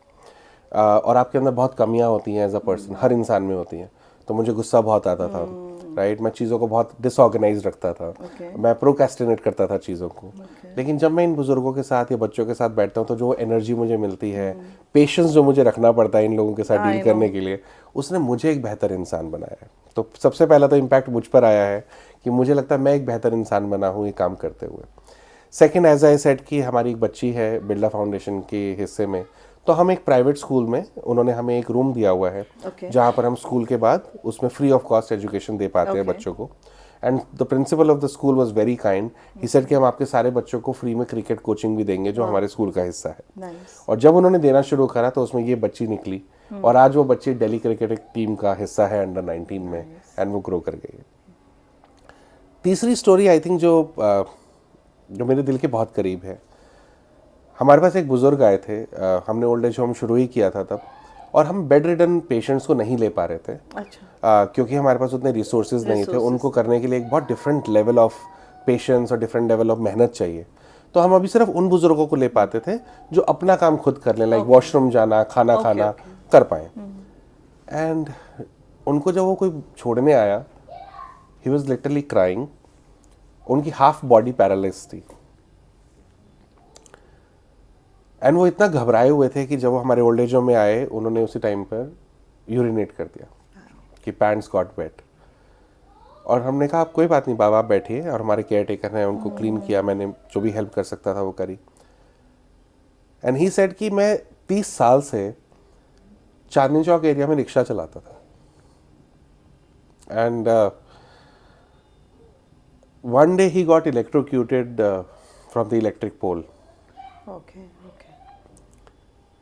और आपके अंदर बहुत कमियां होती हैं एज अ पर्सन, हर इंसान में होती हैं। तो मुझे गुस्सा बहुत आता था, राइट। मैं चीज़ों को बहुत डिसऑर्गेनाइज रखता था, मैं प्रोक्रेस्टिनेट करता था चीज़ों को। लेकिन जब मैं इन बुजुर्गों के साथ या बच्चों के साथ बैठता हूँ, तो जो एनर्जी मुझे मिलती है, पेशेंस जो मुझे रखना पड़ता है इन लोगों के साथ डील करने के लिए, उसने मुझे एक बेहतर इंसान बनाया है। तो सबसे पहला तो इम्पैक्ट मुझ पर आया है कि मुझे लगता है मैं एक बेहतर इंसान बना हूँ ये काम करते हुए। सेकेंड, एज आई सेड कि हमारी एक बच्ची है बिरला फाउंडेशन के हिस्से में, तो हम एक प्राइवेट स्कूल में, उन्होंने हमें एक रूम दिया हुआ है जहाँ पर हम स्कूल के बाद उसमें फ्री ऑफ कॉस्ट एजुकेशन दे पाते हैं बच्चों को। And the principle of the school was very kind. He said कि हम आपके सारे बच्चों को फ्री में क्रिकेट कोचिंग भी देंगे जो हमारे स्कूल का हिस्सा है। और जब उन्होंने देना शुरू करा तो उसमें ये बच्ची निकली, और आज वो बच्ची दिल्ली क्रिकेट टीम का हिस्सा है अंडर 19 में, एंड वो ग्रो कर गई है। तीसरी स्टोरी आई थिंक जो मेरे दिल के बहुत करीब है। हमारे पास एक बुजुर्ग आए थे, हमने ओल्ड एज होम शुरू ही किया था तब, और हम बेड रिडन पेशेंट्स को नहीं ले पा रहे थे। क्योंकि हमारे पास उतने रिसोर्सेज नहीं थे। उनको करने के लिए एक बहुत डिफरेंट लेवल ऑफ पेशेंस और डिफरेंट लेवल ऑफ मेहनत चाहिए। तो हम अभी सिर्फ उन बुजुर्गों को ले पाते थे जो अपना काम खुद कर लें, लाइक वॉशरूम जाना, खाना खाना कर पाए। एंड उनको जब वो कोई छोड़ने आया, ही वॉज लिटरली क्राइंग। उनकी हाफ बॉडी पैरालाइज थी, एंड वो इतना घबराए हुए थे कि जब वो हमारे ओल्ड एज होम में आए, उन्होंने उसी टाइम पर यूरिनेट कर दिया कि पैंट्स गॉट वेट। और हमने कहा आप कोई बात नहीं बाबा, आप बैठिए, और हमारे केयर टेकर हैं, उनको क्लीन किया, मैंने जो भी हेल्प कर सकता था वो करी। एंड ही सेड कि मैं 30 साल से चांदनी चौक एरिया में रिक्शा चलाता था, and one day he got electrocuted from the electric pole. Okay.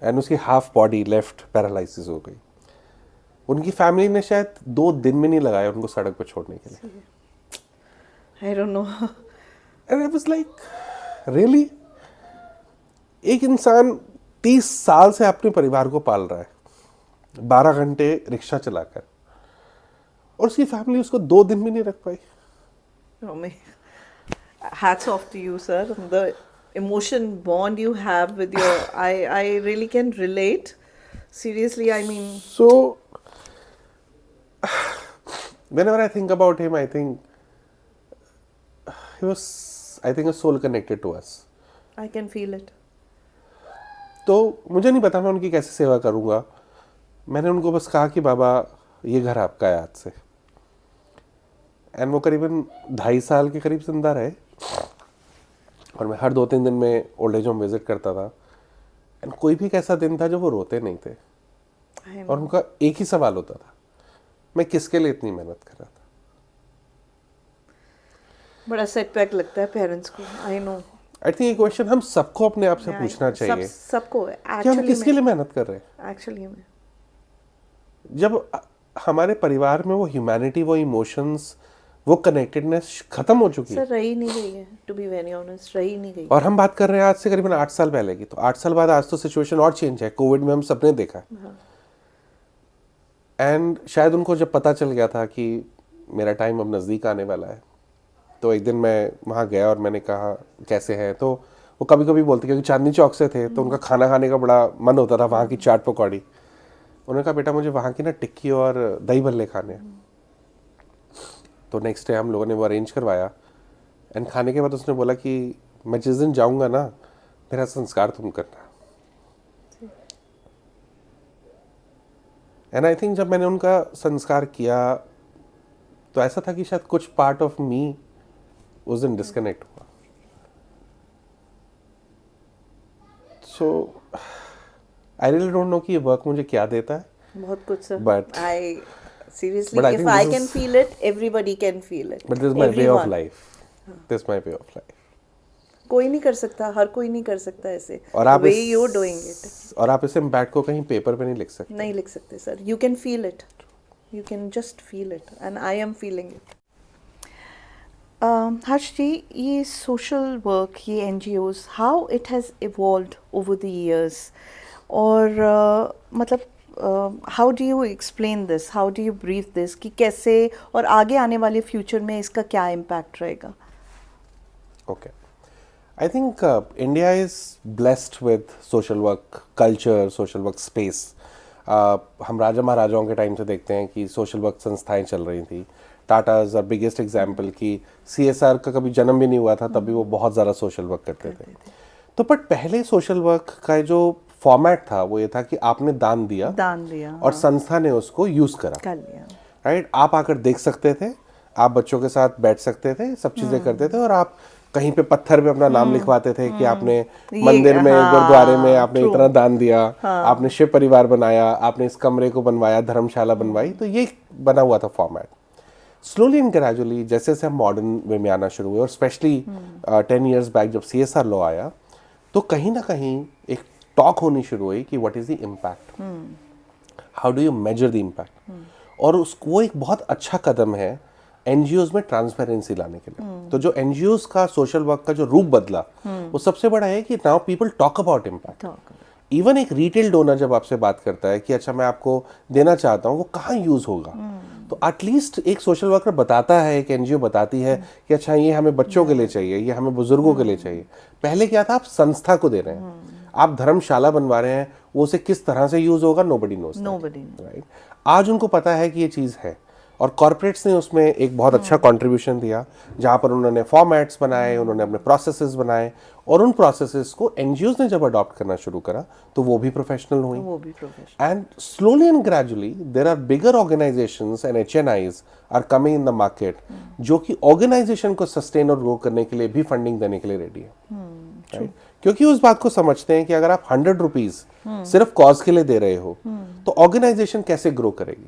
And उसकी हाफ बॉडी लेफ्ट पैरालिसिस हो गई। उनकी फैमिली ने शायद 2 दिन में नहीं लगाया उनको सड़क पर छोड़ने के लिए। I don't know. And I was like, really? एक इंसान 30 साल से अपने परिवार को पाल रहा है, 12 घंटे रिक्शा चलाकर, और उसकी फैमिली उसको 2 दिन भी नहीं रख पाई। Hats off to you, sir. The emotion bond you have with your, I really can relate. Seriously, I mean. So, whenever I think about him, I think he was, I think, a soul connected to us. I can feel it. तो मुझे नहीं पता मैं उनकी कैसे सेवा करूँगा। मैंने उनको बस कहा कि बाबा ये घर आपका है आज से। एंड वो करीबन 2.5 साल के करीब जिंदा रहे, और मैं हर 2-3 दिन में ओल्ड एज होम विजिट करता था। एंड कोई भी एक ऐसा दिन था जब वो रोते नहीं थे, और उनका एक ही सवाल होता था, मैं किसके लिए इतनी मेहनत कर रहा था। बड़ा सेटबैक लगता है पेरेंट्स को, आई नो। आई थिंक ये क्वेश्चन हम सबको अपने आप से पूछना चाहिए सबको कि हम एक्चुअली किसके लिए मेहनत कर रहे हैं। एक्चुअली में जब हमारे परिवार में वो ह्यूमैनिटी, वो इमोशंस, वो कनेक्टेडनेस खत्म हो चुकी है, सर रही नहीं गई है, टू बी वेरी ऑनेस्ट रही नहीं गई। और हम बात कर रहे हैं आज से करीबन 8 साल पहले की, तो 8 साल बाद आज तो सिचुएशन और चेंज है। कोविड में हम सबने देखा एंड शायद उनको जब पता चल गया था कि मेरा टाइम अब नज़दीक आने वाला है, तो एक दिन मैं वहाँ गया और मैंने कहा कैसे हैं, तो वो कभी कभी बोलते, क्योंकि चांदनी चौक से थे तो उनका खाना खाने का बड़ा मन होता था, वहाँ की चाट पकौड़ी। उन्होंने कहा बेटा मुझे वहाँ की ना टिक्की और दही भल्ले खाने हैं। तो नेक्स्ट डे हम लोगों ने वो अरेंज करवाया एंड खाने के बाद उसने बोला कि मैं जिस दिन जाऊँगा ना, मेरा संस्कार तुम करना। एंड आई थिंक जब मैंने उनका संस्कार किया तो ऐसा था कि शायद कुछ पार्ट ऑफ मी उस दिन डिस्कनेक्ट हुआ। सो आई रियली डोंट नो कि ये वर्क मुझे क्या देता है, बहुत कुछ sir, But- I seriously But I if think I this can is- feel it everybody can feel it, but this my way of life, this my way of life. कोई नहीं कर सकता, हर कोई नहीं कर सकता ऐसे, और आप वे इस- यू डूइंग इट और आप इस इम्पैक्ट को कहीं पेपर पे नहीं लिख सकते। नहीं लिख सकते sir, you can feel it, you can just feel it and I am feeling it. Harsh ji, ये सोशल वर्क, ये NGOs, how it has evolved over the years, और मतलब how do you explain this, how do you brief this कि कैसे और आगे आने वाले फ्यूचर में इसका क्या इम्पैक्ट रहेगा? Okay. I think India is blessed with social work culture, social work space. हम राजा महाराजाओं के टाइम से देखते हैं कि सोशल वर्क संस्थाएं चल रही थी। Tata is our biggest example कि CSR का कभी जन्म भी नहीं हुआ था, तभी वो बहुत ज़्यादा सोशल वर्क करते थे। तो बट पहले सोशल वर्क का जो फॉर्मेट था वो ये था कि आपने दान दिया और संस्था ने उसको यूज़ करा, कर लिया, राइट। आप आकर देख सकते थे, आप बच्चों के साथ बैठ सकते थे, सब चीज़ें करते थे, और आप कहीं पे पत्थर पे अपना नाम लिखवाते थे कि आपने मंदिर में, गुरुद्वारे में आपने इतना दान दिया, आपने शिव परिवार बनाया, आपने इस कमरे को बनवाया, धर्मशाला बनवाई। तो ये बना हुआ था फॉर्मेट। स्लोली एंड ग्रेजुअली जैसे जैसे हम मॉडर्न वे में आना शुरू हुए, और स्पेशली 10 years बैक जब CSR लॉ आया, तो कहीं ना कहीं एक टॉक होनी शुरू हुई कि what is the impact, how do you measure the impact. और उसको वो एक बहुत अच्छा कदम है एनजीओज में ट्रांसपेरेंसी लाने के लिए। तो जो एनजीओज का सोशल वर्क का जो रूप बदला, वो सबसे बड़ा है कि now people talk about impact. Even एक रिटेल डोनर जब आपसे बात करता है कि अच्छा मैं आपको देना चाहता हूँ, वो कहाँ यूज होगा, तो एटलीस्ट एक सोशल वर्कर बताता है, एक एनजीओ बताती है कि अच्छा ये हमें बच्चों के लिए चाहिए, ये हमें बुजुर्गों के लिए चाहिए। पहले क्या था, आप संस्था को दे रहे हैं, आप धर्मशाला बनवा रहे हैं, वो उसे किस तरह से यूज होगा नोबडी नोस, राइट। आज उनको पता है कि ये चीज़ है, और कॉर्पोरेट्स ने उसमें एक बहुत अच्छा कंट्रीब्यूशन दिया, जहाँ पर उन्होंने फॉर्मेट्स बनाए, उन्होंने अपने प्रोसेसेस बनाए, और उन प्रोसेसेस को एनजीओज ने जब अडॉप्ट करना शुरू करा तो वो भी प्रोफेशनल हुई। And slowly and gradually there are bigger organisations and HNIs are coming in the market, जो कि ऑर्गेनाइजेशन को सस्टेन और ग्रो करने के लिए भी फंडिंग देने के लिए रेडी है, राइट। क्योंकि उस बात को समझते हैं कि अगर आप 100 रुपीज सिर्फ कॉज के लिए दे रहे हो, तो ऑर्गेनाइजेशन कैसे ग्रो करेगी।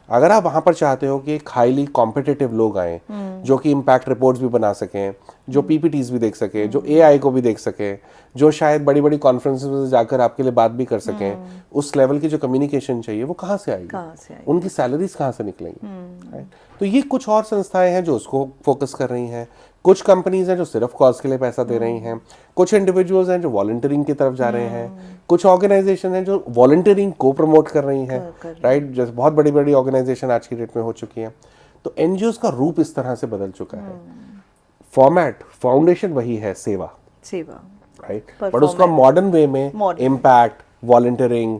अगर आप वहां पर चाहते हो कि एक हाईली कॉम्पिटिटिव लोग आए, जो कि इम्पैक्ट रिपोर्ट्स भी बना सकें, जो PPTs भी देख सके, जो AI को भी देख सके, जो शायद बड़ी बड़ी कॉन्फ्रेंसेस में जाकर आपके लिए बात भी कर सकें, उस लेवल की जो कम्युनिकेशन चाहिए वो कहाँ से आएगी, उनकी सैलरीज कहाँ से निकलेंगी, राइट। तो ये कुछ और संस्थाएं हैं जो उसको फोकस कर रही हैं, कुछ कंपनीज हैं जो सिर्फ कॉज के लिए पैसा दे रही हैं, कुछ इंडिविजुअल्स हैं जो वॉलंटियरिंग की तरफ जा रहे हैं, कुछ ऑर्गेनाइजेशन हैं जो वॉलंटियरिंग को प्रमोट कर रही हैं, राइट। जैसे बहुत बड़ी बड़ी ऑर्गेनाइजेशन आज की डेट में हो चुकी हैं। तो एनजीओज का रूप इस तरह से बदल चुका है। फॉर्मेट, फाउंडेशन वही है, सेवा, राइट, बट उसका मॉडर्न वे में इम्पैक्ट, वॉलंटियरिंग,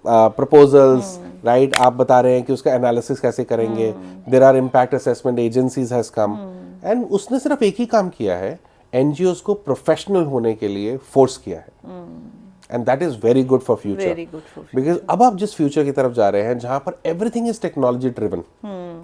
प्रपोजल्स, राइट। आप बता रहे हैं कि उसका एनालिसिस कैसे करेंगे, there are impact assessment agencies has come, and उसने सिर्फ एक ही काम किया है, एनजीओज को प्रोफेशनल होने के लिए फोर्स किया है, and that is very good for future, because अब आप जिस फ्यूचर की तरफ जा रहे हैं, जहां पर everything is technology driven,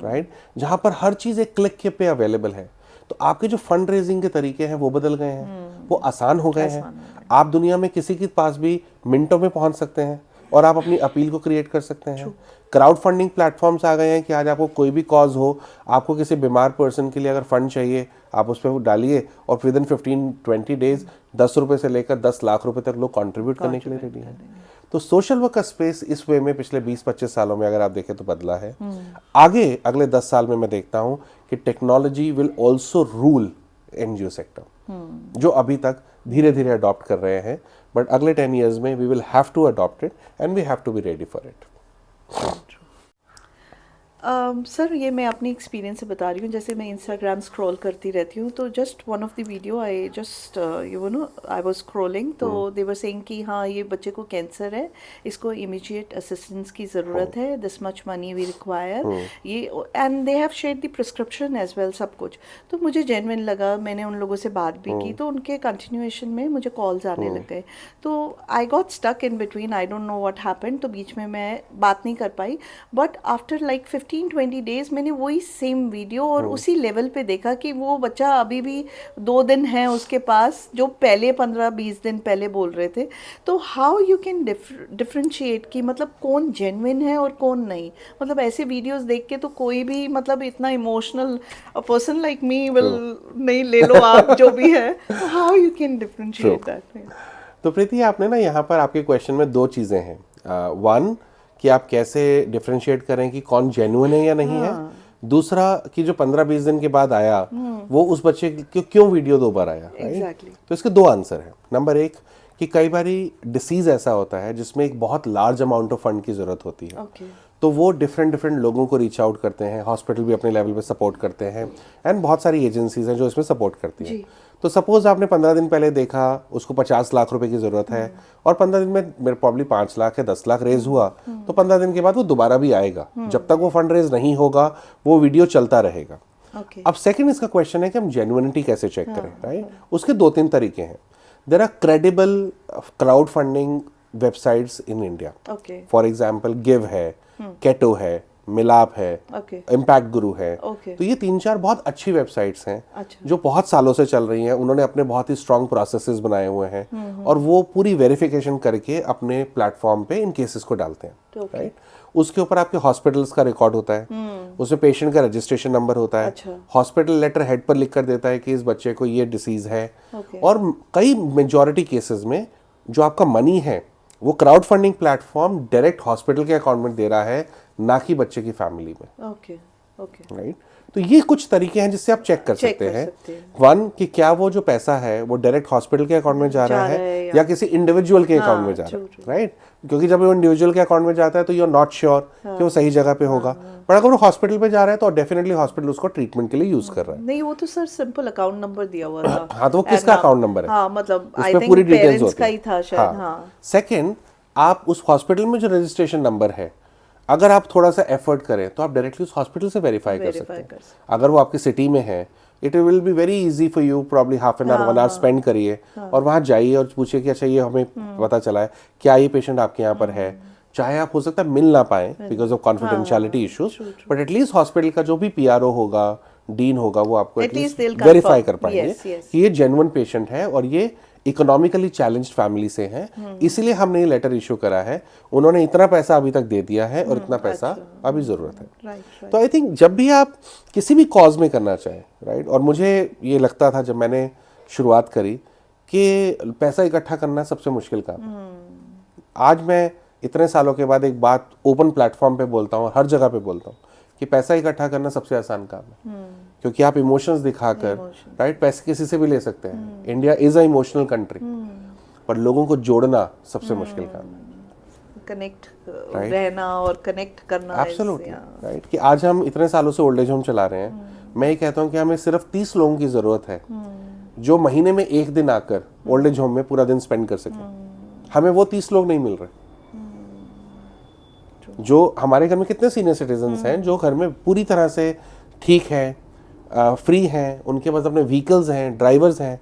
right, जहां पर हर चीज एक क्लिक के पे अवेलेबल है, तो आपके जो फंड रेजिंग के तरीके हैं वो बदल गए हैं, वो आसान हो गए हैं। आप दुनिया में किसी के पास भी मिनटों में पहुंच सकते हैं, और आप अपनी अपील को क्रिएट कर सकते हैं। क्राउड फंडिंग प्लेटफॉर्म्स आ गए हैं कि आज आपको कोई भी कॉज हो, आपको किसी बीमार पर्सन के लिए अगर फंड चाहिए, आप उस पर डालिए और विद इन 15-20 डेज 10 रुपये से लेकर 10 लाख रुपए तक लोग कंट्रीब्यूट करने के लिए रेडी हैं। तो सोशल वर्क का स्पेस इस वे में पिछले 20-25 सालों में अगर आप देखें तो बदला है। आगे अगले 10 साल में मैं देखता हूं कि technology will also rule NGO sector, जो अभी तक धीरे धीरे अडॉप्ट कर रहे हैं, बट अगले 10 years में we will have to adopt it and we have to be ready for it. Sir ये मैं अपनी एक्सपीरियंस से बता रही हूँ, जैसे मैं इंस्टाग्राम स्क्रॉल करती रहती हूँ, तो just one of the video I just you know I was scrolling, तो दे वर सेइंग कि हाँ ये बच्चे को कैंसर है, इसको इमीडिएट असिस्टेंस की ज़रूरत है, this much money we require, ये and they have shared the prescription as well सब कुछ। तो मुझे जेन्युइन लगा, मैंने उन लोगों से बात भी की, तो उनके कंटिन्यूएशन में मुझे कॉल्स आने लग गए, तो I got stuck in between, I don't know what happened, तो बीच में मैं बात नहीं कर पाई, बट आफ्टर लाइक 15-20 डेज मैंने वही सेम वीडियो और उसी लेवल पे देखा कि वो बच्चा अभी भी 2 दिन है उसके पास जो पहले 15-20 दिन पहले बोल रहे थे। तो हाउ यू कैन डिफरेंशिएट कि मतलब कौन जेन्युइन है और कौन नहीं, मतलब ऐसे वीडियोस देख के तो कोई भी मतलब इतना emotional person like me will नहीं, ले लो आप जो भी है, how you can differentiate that. तो प्रीति आपने ना यहाँ पर आपके क्वेश्चन में 2 चीज़ें हैं, वन कि आप कैसे डिफरेंशिएट करें कि कौन जेन्युइन है या नहीं है, दूसरा कि जो 15-20 दिन के बाद आया वो उस बच्चे की क्यों वीडियो 2 बार आया, Exactly. तो इसके 2 आंसर हैं। नंबर 1 कि कई बारी डिसीज ऐसा होता है जिसमें एक बहुत लार्ज अमाउंट ऑफ फंड की जरूरत होती है, तो वो डिफरेंट लोगों को रीच आउट करते हैं, हॉस्पिटल भी अपने लेवल पे सपोर्ट करते हैं, एंड बहुत सारी एजेंसीज हैं जो इसमें सपोर्ट करती हैं। तो सपोज आपने 15 दिन पहले देखा, उसको 50 लाख रुपए की जरूरत है और 15 दिन में मेरे प्रॉब्ली 5 लाख या 10 लाख रेज हुआ, तो 15 दिन के बाद वो दोबारा भी आएगा, जब तक वो फंड रेज नहीं होगा वो वीडियो चलता रहेगा। अब सेकंड इसका क्वेश्चन है कि हम जेन्युइनिटी कैसे चेक करें, राइट? उसके 2-3 तरीके हैं। There are credible crowd funding websites in India, for example give है, केटो है, मिलाप है, इम्पैक्ट गुरु है, तो ये 3-4 बहुत अच्छी वेबसाइट्स हैं जो बहुत सालों से चल रही हैं। उन्होंने अपने बहुत ही स्ट्रॉन्ग प्रोसेसेस बनाए हुए हैं और वो पूरी वेरिफिकेशन करके अपने प्लेटफॉर्म पे इन केसेस को डालते हैं, राइट? उसके ऊपर आपके हॉस्पिटल्स का रिकॉर्ड होता है, उसमें पेशेंट का रजिस्ट्रेशन नंबर होता है, हॉस्पिटल लेटर हेड पर लिख कर देता है कि इस बच्चे को ये डिसीज है, और कई मेजॉरिटी केसेस में जो आपका मनी है वो crowd funding platform direct hospital के अकाउंट में दे रहा है, ना कि बच्चे की फैमिली में, राइट? तो ये कुछ तरीके हैं जिससे आप चेक कर सकते हैं, वन कि क्या वो जो पैसा है वो डायरेक्ट हॉस्पिटल के अकाउंट में जा रहा है या किसी इंडिविजुअल के अकाउंट में जा रहा है, राइट? क्योंकि जब वो इंडिविजुअल के अकाउंट में जाता है तो यू आर नॉट श्योर कि वो सही जगह पे होगा, पर अगर वो हॉस्पिटल पे जा रहा है तो डेफिनेटली हॉस्पिटल उसको ट्रीटमेंट के लिए यूज कर रहा है। नहीं, वो तो सर सिंपल अकाउंट नंबर दिया हुआ था। हाँ, तो वो किसका अकाउंट नंबर है? हाँ, मतलब आई थिंक पूरी डिटेल्स पेरेंट्स होती का ही था शायद। हाँ। सेकंड, आप उस हॉस्पिटल में जो रजिस्ट्रेशन नंबर है, अगर आप थोड़ा सा एफर्ट करें तो आप डायरेक्टली उस हॉस्पिटल से वेरीफाई कर सकते हैं। अगर वो आपकी सिटी में है, it will be very easy for you, probably half an hour 1 hour spend करिए और वहाँ जाइए और पूछिए कि अच्छा ये हमें पता चला है क्या ये पेशेंट आपके यहाँ पर है, चाहे आप हो सकता है मिल ना पाए because of confidentiality issues, but at least hospital का जो भी पीआरओ होगा, डीन होगा, वो आपको एटलीस्ट वेरीफाई कर पाएंगे कि ये जेन्युइन पेशेंट है और ये इकोनॉमिकली चैलेंज्ड फैमिली से हैं, इसीलिए हमने ये लेटर इशू करा है, उन्होंने इतना पैसा अभी तक दे दिया है और इतना पैसा अभी ज़रूरत है। तो आई थिंक जब भी आप किसी भी कॉज में करना चाहें, राइट? और मुझे ये लगता था जब मैंने शुरुआत करी कि पैसा इकट्ठा करना सबसे मुश्किल काम है। आज मैं इतने सालों के बाद एक बात ओपन प्लेटफॉर्म पे बोलता हूँ, हर जगह पे बोलता हूँ कि पैसा इकट्ठा करना सबसे आसान काम है, क्योंकि आप इमोशंस दिखाकर, राइट, पैसे किसी से भी ले सकते हैं। India is a emotional country, पर लोगों को जोड़ना सबसे मुश्किल काम है, कनेक्ट रहना और कनेक्ट करना। Absolutely, right? कि आज हम इतने सालों से ओल्ड एज होम चला रहे हैं, मैं ये कहता हूँ कि हमें सिर्फ 30 लोगों की जरूरत है जो महीने में 1 दिन आकर ओल्ड एज होम में पूरा दिन स्पेंड कर सके। हमें वो 30 लोग नहीं मिल रहे। जो हमारे घर में कितने सीनियर सिटीजन्स हैं जो घर में पूरी तरह से ठीक है, फ्री हैं, उनके पास अपने व्हीकल्स हैं, ड्राइवर्स हैं,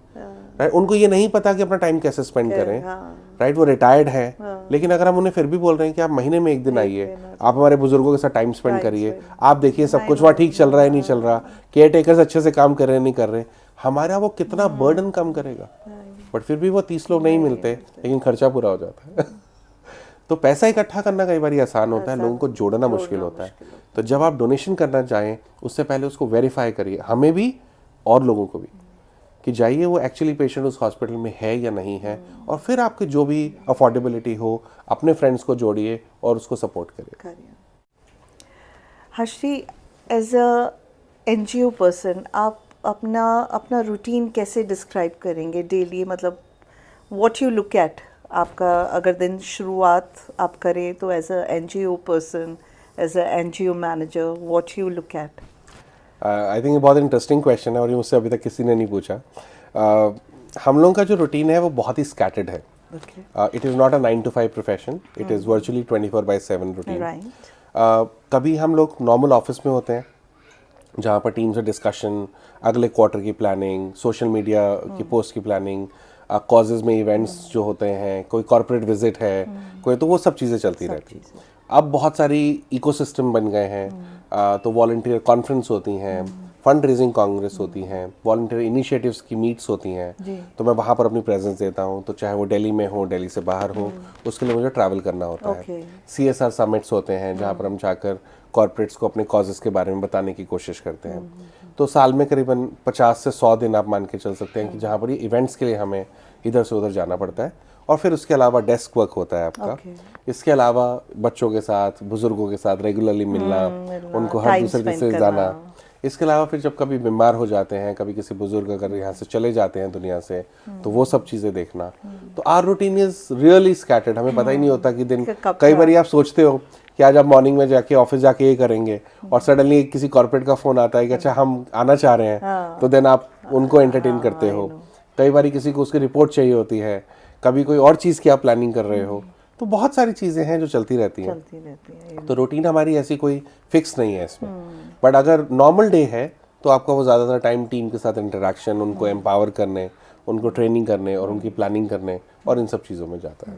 राइट? उनको ये नहीं पता कि अपना टाइम कैसे स्पेंड करें, राइट? वो रिटायर्ड है, लेकिन अगर हम उन्हें फिर भी बोल रहे हैं कि आप महीने में 1 दिन आइए, आप हमारे बुजुर्गों के साथ टाइम स्पेंड करिए, आप देखिए सब कुछ वहाँ ठीक चल रहा है नहीं चल रहा, केयर टेकर्स अच्छे से काम कर रहे हैं नहीं कर रहे, हमारा वो कितना बर्डन कम करेगा। बट फिर भी वो 30 लोग नहीं मिलते, लेकिन खर्चा पूरा हो जाता है। तो पैसा इकट्ठा करना कई बार आसान होता है, लोगों को जोड़ना मुश्किल होता है। तो जब आप डोनेशन करना चाहें उससे पहले उसको वेरीफाई करिए, हमें भी और लोगों को भी, कि जाइए वो एक्चुअली पेशेंट उस हॉस्पिटल में है या नहीं है, और फिर आपकी जो भी अफोर्डेबिलिटी हो अपने फ्रेंड्स को जोड़िए और उसको सपोर्ट करिए। Harshi, as a NGO person आप अपना रूटीन कैसे डिस्क्राइब करेंगे डेली? मतलब व्हाट यू लुक एट, आपका अगर दिन शुरुआत आप करें तो as a NGO person, as a NGO manager, what you look at? I think ये बहुत इंटरेस्टिंग क्वेश्चन है और ये मुझसे अभी तक किसी ने नहीं पूछा। हम लोगों का जो रूटीन है वो बहुत ही स्कैटर्ड है। It is not a 9 to 5 profession, it is virtually 24/7 routine. कभी हम लोग नॉर्मल ऑफिस में होते हैं जहाँ पर टीम से डिस्कशन, अगले क्वार्टर की प्लानिंग, सोशल मीडिया की पोस्ट की प्लानिंग, कॉजेज़ में इवेंट्स जो होते हैं, कोई कॉर्पोरेट विजिट है, कोई, तो वो सब चीज़ें चलती रहती हैं। अब बहुत सारी इकोसिस्टम बन गए हैं, तो वॉलंटियर कॉन्फ्रेंस होती हैं, फंड रेजिंग कांग्रेस होती हैं, वॉलंटियर इनिशिएटिव्स की मीट्स होती हैं, तो मैं वहाँ पर अपनी प्रेजेंस देता हूँ। तो चाहे वो दिल्ली में हो, दिल्ली से बाहर हो, उसके लिए मुझे ट्रैवल करना होता है। CSR समिट्स होते हैं जहाँ पर हम जाकर कॉर्पोरेट्स को अपने कॉजेज़ के बारे में बताने की कोशिश करते हैं। तो साल में करीबन 50 से 100 दिन आप मान के चल सकते हैं कि जहाँ पर ये इवेंट्स के लिए हमें इधर से उधर जाना पड़ता है। और फिर उसके अलावा डेस्क वर्क होता है आपका। इसके अलावा बच्चों के साथ, बुजुर्गों के साथ रेगुलरली मिलना, उनको हर दूसरे दिन से जाना। इसके अलावा फिर जब कभी बीमार हो जाते हैं, कभी किसी बुजुर्ग अगर यहाँ से चले जाते हैं दुनिया से, तो वो सब चीज़ें देखना। तो our routine is really scattered, हमें पता ही नहीं होता कि दिन, कई बार आप सोचते हो कि आज आप मॉर्निंग में जाके ऑफिस जाके ये करेंगे, और सडनली किसी कॉर्पोरेट का फ़ोन आता है कि अच्छा हम आना चाह रहे हैं, तो देन आप उनको एंटरटेन करते हो। कई बार किसी को उसकी रिपोर्ट चाहिए होती है, कभी कोई और चीज़ की आप प्लानिंग कर रहे हो, तो बहुत सारी चीज़ें हैं जो चलती रहती हैं। तो रूटीन हमारी ऐसी कोई फिक्स नहीं है इसमें। बट अगर नॉर्मल डे है तो आपका वो ज़्यादातर टाइम टीम के साथ इंटरेक्शन, उनको एम्पावर करने, उनको ट्रेनिंग करने और उनकी प्लानिंग करने और इन सब चीज़ों में जाता है।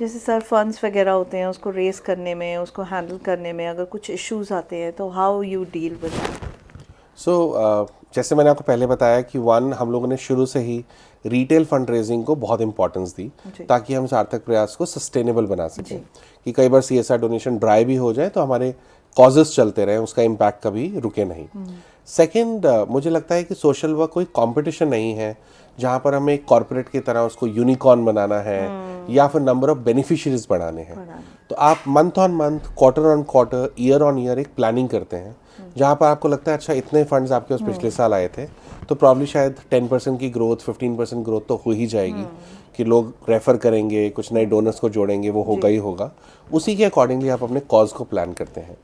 जैसे सर फंड्स वगैरह होते हैं, उसको रेस करने में, उसको हैंडल करने में अगर कुछ इश्यूज आते हैं तो how you deal with that? So जैसे मैंने आपको पहले बताया कि हम लोगों ने शुरू से ही रिटेल फंड रेजिंग को बहुत इंपॉर्टेंस दी, ताकि हम सार्थक प्रयास को सस्टेनेबल बना सकें। कि कई बार CSR डोनेशन ड्राई भी हो जाए तो हमारे कॉजेस चलते रहें, उसका इम्पैक्ट कभी रुके नहीं। सेकेंड, मुझे लगता है कि सोशल वर्क कोई कंपटीशन नहीं है जहाँ पर हमें एक कॉर्पोरेट की तरह उसको यूनिकॉर्न बनाना है या फिर नंबर ऑफ बेनिफिशियरीज बढ़ाने हैं। तो आप month on month, quarter on quarter, year on year एक प्लानिंग करते हैं जहाँ पर आपको लगता है अच्छा इतने फंड्स आपके पास पिछले साल आए थे, तो प्रॉब्ली शायद 10% की ग्रोथ, 15% ग्रोथ तो हो ही जाएगी कि लोग रेफर करेंगे, कुछ नए डोनर्स को जोड़ेंगे, वो होगा ही होगा। उसी के अकॉर्डिंगली आप अपने कॉज को प्लान करते हैं।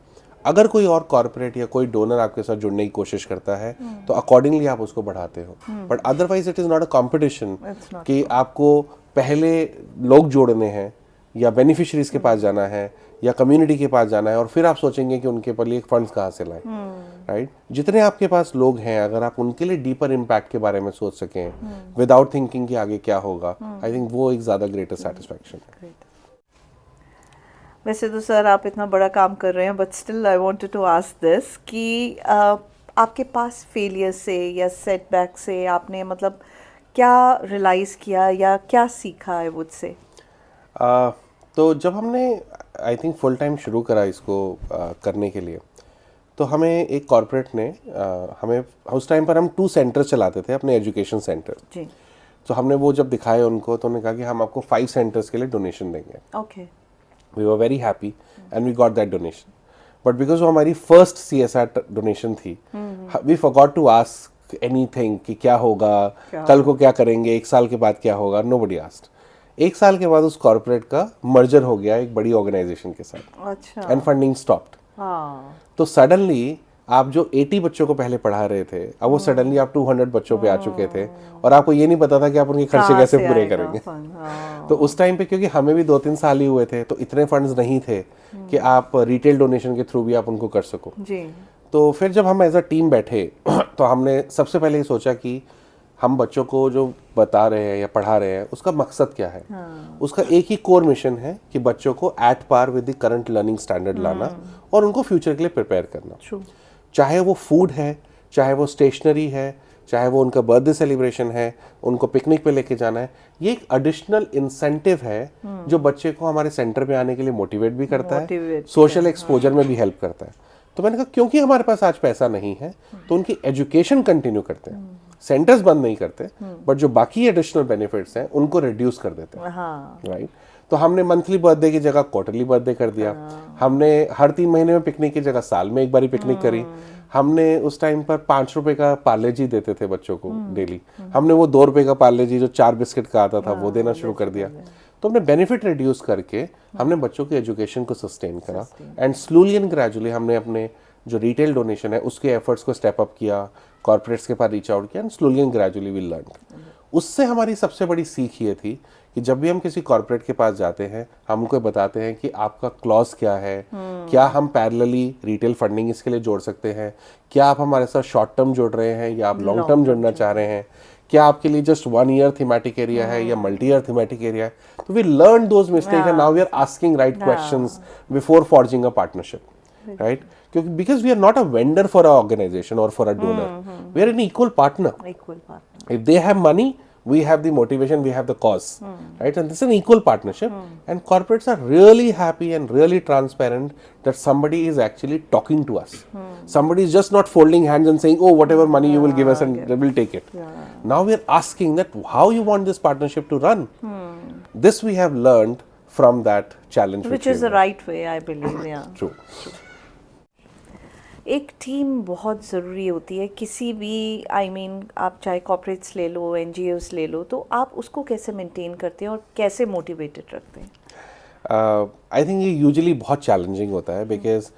अगर कोई और कॉर्पोरेट या कोई डोनर आपके साथ जुड़ने की कोशिश करता है तो अकॉर्डिंगली आप उसको बढ़ाते हो। But otherwise it is not a competition कि आपको पहले लोग जोड़ने हैं या बेनिफिशरीज के पास जाना है या कम्युनिटी के पास जाना है और फिर आप सोचेंगे कि उनके लिए फंड्स कहाँ से लाएं। राइट? जितने आपके पास लोग हैं, अगर आप उनके लिए डीपर इम्पैक्ट के बारे में सोच सकें विदाउट थिंकिंग कि आगे क्या होगा, आई थिंक वो एक ज़्यादा ग्रेटर सेटिस्फैक्शन है। वैसे तो सर आप इतना बड़ा काम कर रहे हैं, but still I wanted to ask this कि आपके पास फेलियर से या सेटबैक से आपने मतलब क्या रियलाइज़ किया या क्या सीखा है मुझसे? तो जब हमने आई थिंक फुल टाइम शुरू करा इसको करने के लिए, तो हमें एक कॉर्पोरेट ने हमें उस टाइम पर हम 2 सेंटर्स चलाते थे, अपने एजुकेशन सेंटर जी। तो हमने वो जब दिखाए उनको तो उन्होंने कहा कि हम आपको 5 सेंटर्स के लिए डोनेशन देंगे। Okay. We were very happy and we got that donation, but because वो हमारी फर्स्ट CSR डोनेशन थी, we forgot to ask anything कि क्या होगा, कल को क्या करेंगे, 1 साल के बाद क्या होगा, नोबडी आस्क्ड। 1 साल के बाद उस कॉर्पोरेट का मर्जर हो गया एक बड़ी ऑर्गेनाइजेशन के साथ। अच्छा। And funding stopped. तो सडनली आप जो 80 बच्चों को पहले पढ़ा रहे थे, अब वो सडनली आप 200 बच्चों पे आ चुके थे और आपको ये नहीं पता था कि आप उनके खर्चे कैसे पूरे करेंगे। तो उस टाइम पे क्योंकि हमें भी 2-3 साल ही हुए थे, तो इतने फंड्स नहीं थे कि आप रिटेल डोनेशन के थ्रू भी आप उनको कर सको जी। तो फिर जब हम एज अ टीम बैठे तो हमने सबसे पहले ये सोचा कि हम बच्चों को जो बता रहे हैं या पढ़ा रहे हैं उसका मकसद क्या है। उसका एक ही कोर मिशन है कि बच्चों को at par with the current learning standard लाना और उनको फ्यूचर के लिए प्रिपेयर करना। चाहे वो फूड है, चाहे वो स्टेशनरी है, चाहे वो उनका बर्थडे सेलिब्रेशन है, उनको पिकनिक पे लेके जाना है, ये एक एडिशनल इंसेंटिव है जो बच्चे को हमारे सेंटर पे आने के लिए मोटिवेट भी करता है, सोशल एक्सपोजर में भी हेल्प करता है। तो मैंने कहा क्योंकि हमारे पास आज पैसा नहीं है तो उनकी एजुकेशन कंटिन्यू करते हैं, सेंटर्स बंद नहीं करते, बट जो बाकी एडिशनल बेनिफिट्स हैं उनको रिड्यूस कर देते हैं, राइट। तो हमने मंथली बर्थडे की जगह क्वार्टरली बर्थडे कर दिया, हमने हर 3 महीने में पिकनिक की जगह साल में एक बारी पिकनिक करी, हमने उस टाइम पर 5 रुपए का पार्ले जी देते थे बच्चों को डेली, हमने वो 2 रुपए का पार्ले जी जो 4 बिस्किट का आता था वो देना शुरू कर दिया। तो हमने बेनिफिट रिड्यूस करके हमने बच्चों की एजुकेशन को सस्टेन करा, एंड स्लोली एंड ग्रेजुअली हमने अपने जो रिटेल डोनेशन है उसके एफर्ट्स को स्टेप अप किया, कॉर्पोरेट्स के पास रीच आउट किया, and slowly and gradually we learn. उससे हमारी सबसे बड़ी सीख ये थी कि जब भी हम किसी कॉर्पोरेट के पास जाते हैं हम उनको बताते हैं कि आपका क्लॉज क्या है, क्या हम पैरेलली रिटेल फंडिंग इसके लिए जोड़ सकते हैं, क्या आप हमारे साथ शॉर्ट टर्म जुड़ रहे हैं या आप लॉन्ग टर्म जुड़ना चाह रहे हैं, क्या आपके लिए जस्ट 1 ईयर थीमेटिक एरिया है या मल्टी ईयर थीमेटिक एरिया है। तो we learn those mistakes and now we are asking right questions before forging a partnership, right. क्योंकि because we are not a vendor for a organization और for a donor, we are an equal partner. If they have money, we have the motivation, we have the cause, right? And this is an equal partnership, and corporates are really happy and really transparent that somebody is actually talking to us. Somebody is just not folding hands and saying, "Oh, whatever money you will give us, and we'll take it." Now we are asking that how you want this partnership to run. This we have learned from that challenge, which is we the right way, I believe. Yeah. True. एक team बहुत ज़रूरी होती है किसी भी, I mean आप चाहे corporates ले लो, एनजीओस ले लो, तो आप उसको कैसे मेंटेन करते हैं और कैसे मोटिवेटेड रखते हैं? आई थिंक ये यूजुअली बहुत चैलेंजिंग होता है because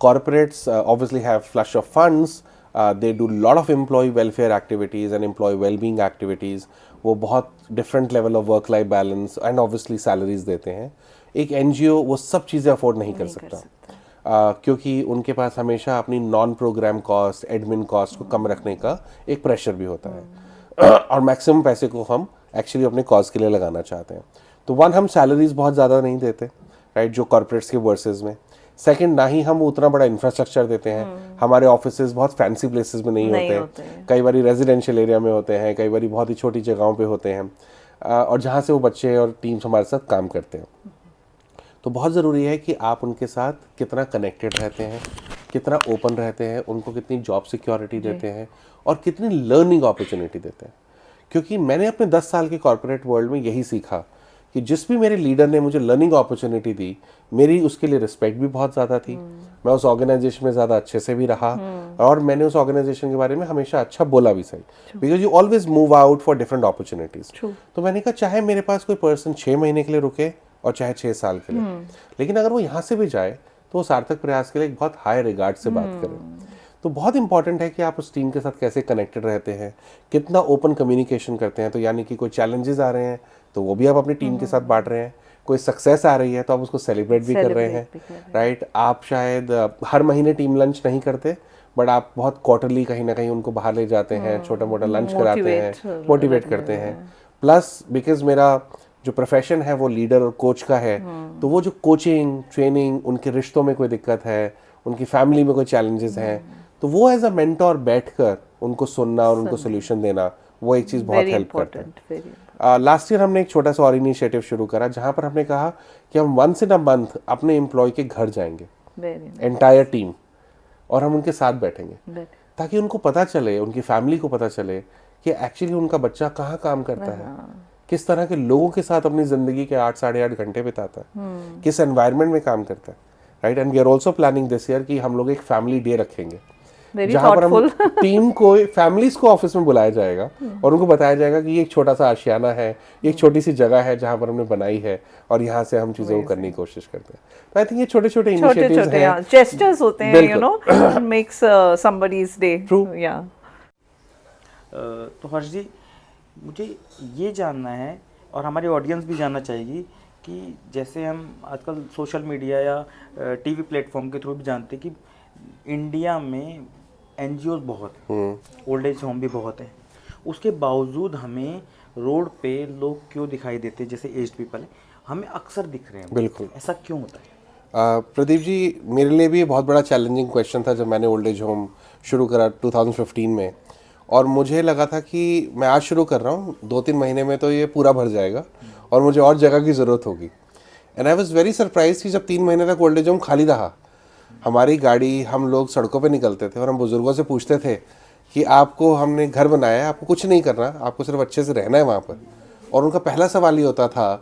corporates obviously have flush of funds, they do lot of employ welfare activities and employ wellbeing activities, वो बहुत different level of work life balance and obviously salaries देते हैं। एक NGO वो सब चीज़ें अफोर्ड नहीं कर सकता क्योंकि उनके पास हमेशा अपनी non program cost, admin cost को कम रखने का एक प्रेशर भी होता है और मैक्सिमम पैसे को हम एक्चुअली अपने कॉज के लिए लगाना चाहते हैं। तो वन, हम सैलरीज बहुत ज़्यादा नहीं देते, राइट, जो कॉर्पोरेट्स के वर्सेस में। सेकंड, ना ही हम उतना बड़ा इंफ्रास्ट्रक्चर देते हैं, हमारे ऑफिसेज बहुत फैंसी प्लेसेस में नहीं होते हैं, कई बार रेजिडेंशियल एरिया में होते हैं, कई बार बहुत ही छोटी जगहों पे होते हैं, और जहाँ से वो बच्चे और टीम्स हमारे साथ काम करते हैं। तो बहुत ज़रूरी है कि आप उनके साथ कितना कनेक्टेड रहते हैं, कितना ओपन रहते हैं, उनको कितनी जॉब सिक्योरिटी देते हैं और कितनी लर्निंग अपॉर्चुनिटी देते हैं। क्योंकि मैंने अपने 10 साल के कॉर्पोरेट वर्ल्ड में यही सीखा कि जिस भी मेरे लीडर ने मुझे लर्निंग अपॉर्चुनिटी दी, मेरी उसके लिए रिस्पेक्ट भी बहुत ज़्यादा थी, मैं उस ऑर्गेनाइजेशन में ज़्यादा अच्छे से भी रहा और मैंने उस ऑर्गेनाइजेशन के बारे में हमेशा अच्छा बोला भी सही, because you always move out for different opportunities. तो मैंने कहा चाहे मेरे पास कोई पर्सन 6 महीने के लिए रुके और चाहे 6 साल के लिए, लेकिन अगर वो यहाँ से भी जाए तो वो सार्थक प्रयास के लिए एक बहुत हाई रिगार्ड से बात करें। तो बहुत इंपॉर्टेंट है कि आप उस टीम के साथ कैसे कनेक्टेड रहते हैं, कितना ओपन कम्युनिकेशन करते हैं। तो यानी कि कोई चैलेंजेस आ रहे हैं तो वो भी आप अपनी टीम के साथ बांट रहे हैं, कोई सक्सेस आ रही है तो आप उसको सेलिब्रेट भी कर रहे हैं, राइट। आप शायद हर महीने टीम लंच नहीं करते, बट आप बहुत क्वार्टरली कहीं ना कहीं उनको बाहर ले जाते हैं, छोटा मोटा लंच कराते हैं, मोटिवेट करते हैं। प्लस बिकॉज मेरा जो प्रोफेशन है वो लीडर और कोच का है, तो वो जो कोचिंग, ट्रेनिंग, उनके रिश्तों में कोई दिक्कत है, उनकी फैमिली में कोई चैलेंजेस हैं, तो वो एज अ मेंटोर बैठकर उनको सुनना और उनको सोल्यूशन देना, वो एक चीज़ बहुत हेल्प करता है। लास्ट ईयर हमने एक छोटा सा और इनिशिएटिव शुरू करा जहाँ पर हमने कहा कि हम वंस इन अ मंथ अपने एम्प्लॉय के घर जाएंगे, एंटायर टीम, और हम उनके साथ बैठेंगे ताकि उनको पता चले, उनकी फैमिली को पता चले कि एक्चुअली उनका बच्चा कहाँ काम करता है, किस तरह के लोगों के साथ अपनी जिंदगी के 8 साढ़े 8 घंटे बिताता है, किस एनवायरनमेंट में काम करता है, right. And we are also planning this year कि हम लोग एक फैमिली डे रखेंगे जहाँ पर हम टीम को, फैमिलीज को ऑफिस में बुलाया जाएगा और उनको बताया जाएगा कि ये एक छोटा सा आशियाना है, ये एक छोटी सी जगह है जहाँ पर हमने बनाई है और यहाँ से हम चीज़ों को करने की कोशिश करते हैं। तो आई थिंक ये छोटे छोटे इनिशिएटिव्स हैं, जेस्चर्स होते हैं, you know, makes somebody's day. True. या तो हर्ष जी, मुझे ये जानना है और हमारी ऑडियंस भी जानना चाहेगी कि जैसे हम आजकल सोशल मीडिया या टीवी प्लेटफॉर्म के थ्रू भी जानते हैं कि इंडिया में एनजीओज बहुत हैं, ओल्ड एज होम भी बहुत हैं, उसके बावजूद हमें रोड पे लोग क्यों दिखाई देते हैं, जैसे एज्ड पीपल हैं, हमें अक्सर दिख रहे हैं। बिल्कुल, ऐसा क्यों होता है? प्रदीप जी, मेरे लिए भी बहुत बड़ा चैलेंजिंग क्वेश्चन था जब मैंने ओल्ड एज होम शुरू करा 2015 में। और मुझे लगा था कि मैं आज शुरू कर रहा हूँ, 2-3 महीने में तो ये पूरा भर जाएगा और मुझे और जगह की ज़रूरत होगी। And I was very surprise कि जब 3 महीने तक ओल्ड एज होम खाली रहा, हमारी गाड़ी, हम लोग सड़कों पे निकलते थे और हम बुज़ुर्गों से पूछते थे कि आपको हमने घर बनाया है, आपको कुछ नहीं करना, आपको सिर्फ अच्छे से रहना है वहाँ पर। और उनका पहला सवाल ये होता था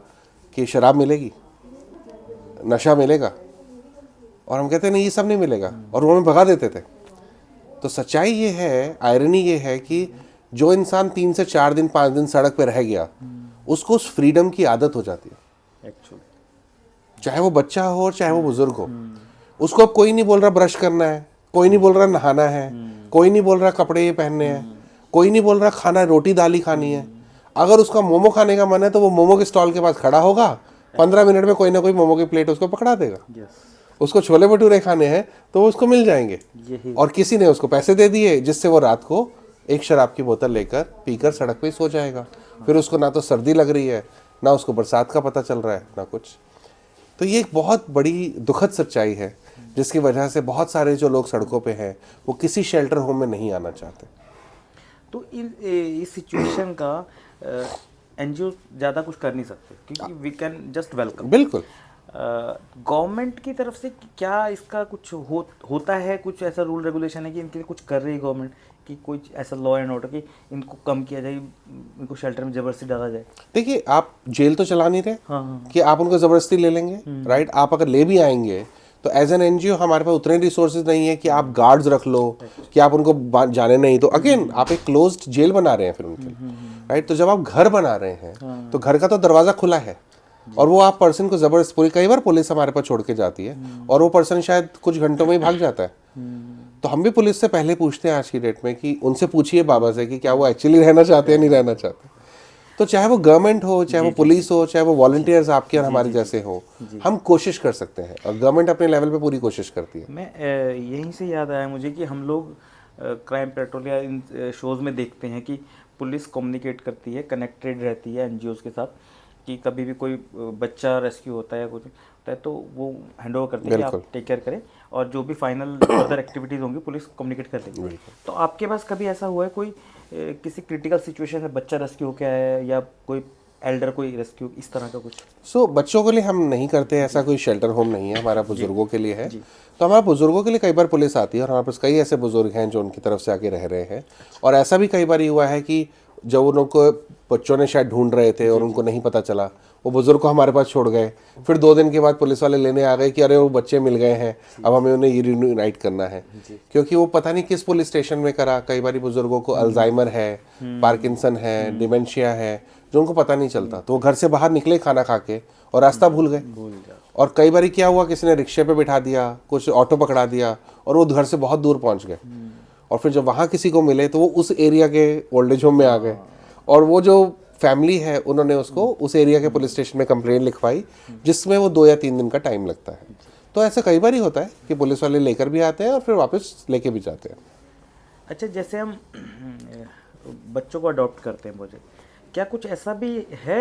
कि शराब मिलेगी, नशा मिलेगा, और हम कहते नहीं ये सब नहीं मिलेगा, और वो हमें भगा देते थे। तो सच्चाई ये है, आयरनी ये है कि जो इंसान 3 से 4 दिन 5 दिन सड़क पे रह गया, उसको उस फ्रीडम की आदत हो जाती है, एक्चुअली। चाहे वो बच्चा हो और चाहे वो बुजुर्ग हो। उसको अब कोई नहीं बोल रहा ब्रश करना है, कोई नहीं बोल रहा नहाना है, कोई नहीं बोल रहा कपड़े ये पहनने हैं, कोई नहीं बोल रहा खाना रोटी दाल ही खानी है। अगर उसका मोमो खाने का मन है तो वो मोमो के स्टॉल के पास खड़ा होगा, 15 मिनट में कोई ना कोई मोमो की प्लेट उसको पकड़ा देगा। यस, उसको छोले भटूरे खाने हैं तो वो उसको मिल जाएंगे, यही। और किसी ने उसको पैसे दे दिए जिससे वो रात को एक शराब की बोतल लेकर पीकर सड़क पे ही सो जाएगा। फिर उसको ना तो सर्दी लग रही है, ना उसको बरसात का पता चल रहा है, ना कुछ। तो ये एक बहुत बड़ी दुखद सच्चाई है जिसकी वजह से बहुत सारे जो लोग सड़कों पे हैं वो किसी शेल्टर होम में नहीं आना चाहते। तो इस सिचुएशन का एनजीओ ज़्यादा कुछ कर नहीं सकते क्योंकि वी कैन जस्ट वेलकम। बिल्कुल। गवर्नमेंट की तरफ से क्या इसका कुछ होता है, कुछ ऐसा रूल रेगुलेशन है कि इनके लिए कुछ कर रही है गवर्नमेंट, कि कोई ऐसा लॉ एंड ऑर्डर कि इनको कम किया जाए, इनको शेल्टर में ज़बरदस्ती डाला जाए? देखिए, आप जेल तो चला नहीं रहे हाँ। कि आप उनको ज़बरदस्ती ले लेंगे, राइट? आप अगर ले भी आएंगे तो एज एन एनजीओ हमारे पास उतने रिसोर्सेज नहीं है कि आप गार्ड्स रख लो, कि आप उनको जाने नहीं। तो अगेन आप एक क्लोज्ड जेल बना रहे हैं फिर उनके लिए, राइट? तो जब आप घर बना रहे हैं तो घर का तो दरवाज़ा खुला है, और वो आप पर्सन को ज़बरदस्त, पूरी कई बार पुलिस हमारे पास छोड़ के जाती है और वो पर्सन शायद कुछ घंटों में ही भाग जाता है। तो हम भी पुलिस से पहले पूछते हैं आज की डेट में कि उनसे पूछिए बाबा से कि क्या वो एक्चुअली रहना चाहते हैं, नहीं रहना चाहते। तो चाहे वो गवर्नमेंट हो, चाहे वो पुलिस हो, चाहे वो वॉलंटियर्स आपके और हमारे जैसे हो, हम कोशिश कर सकते हैं, और गवर्नमेंट अपने लेवल पे पूरी कोशिश करती है। मैं यहीं से याद आया मुझे कि हम लोग क्राइम पेट्रोल या इन शोज़ में देखते हैं कि पुलिस कम्युनिकेट करती है, कनेक्टेड रहती है एनजीओज़ के साथ, कि कभी भी कोई बच्चा रेस्क्यू होता है या कुछ होता है तो वो हैंड ओवर करते हैं कि आप टेक केयर करें, और जो भी फाइनल फर्दर एक्टिविटीज़ होंगी पुलिस कम्युनिकेट कर देगी। तो आपके पास कभी ऐसा हुआ है कोई किसी क्रिटिकल सिचुएशन में बच्चा रेस्क्यू होकर आया है, या कोई एल्डर कोई रेस्क्यू, इस तरह का कुछ? बच्चों के लिए हम नहीं करते, ऐसा कोई शेल्टर होम नहीं है, हमारा बुजुर्गों के लिए है। तो हमारा बुजुर्गों के लिए कई बार पुलिस आती है, और हमारे पास कई ऐसे बुजुर्ग हैं जो उनकी तरफ से आके रह रहे हैं। और ऐसा भी कई बार हुआ है कि जब उनको बच्चों ने शायद ढूंढ रहे थे और उनको नहीं पता चला, वो बुजुर्ग को हमारे पास छोड़ गए, फिर 2 दिन के बाद पुलिस वाले लेने आ गए कि अरे वो बच्चे मिल गए हैं, अब हमें उन्हें ये रियूनाइट करना है, क्योंकि वो पता नहीं किस पुलिस स्टेशन में करा। कई बार बुजुर्गों को अल्जाइमर है, पार्किंसन है, डिमेंशिया है, जो उनको पता नहीं चलता, तो वो घर से बाहर निकले खाना खा के और रास्ता भूल गए। और कई बार क्या हुआ, किसी ने रिक्शे पे बिठा दिया, कुछ ऑटो पकड़ा दिया, और वो घर से बहुत दूर पहुंच गए। और फिर जब वहाँ किसी को मिले तो वो उस एरिया के ओल्ड एज होम में आ गए, और वो जो फैमिली है उन्होंने उसको उस एरिया के पुलिस स्टेशन में कंप्लेंट लिखवाई, जिसमें वो 2 या 3 दिन का टाइम लगता है। तो ऐसा कई बार ही होता है कि पुलिस वाले लेकर भी आते हैं और फिर वापस लेके भी जाते हैं। अच्छा, जैसे हम बच्चों को अडॉप्ट करते हैं, मुझे क्या कुछ ऐसा भी है,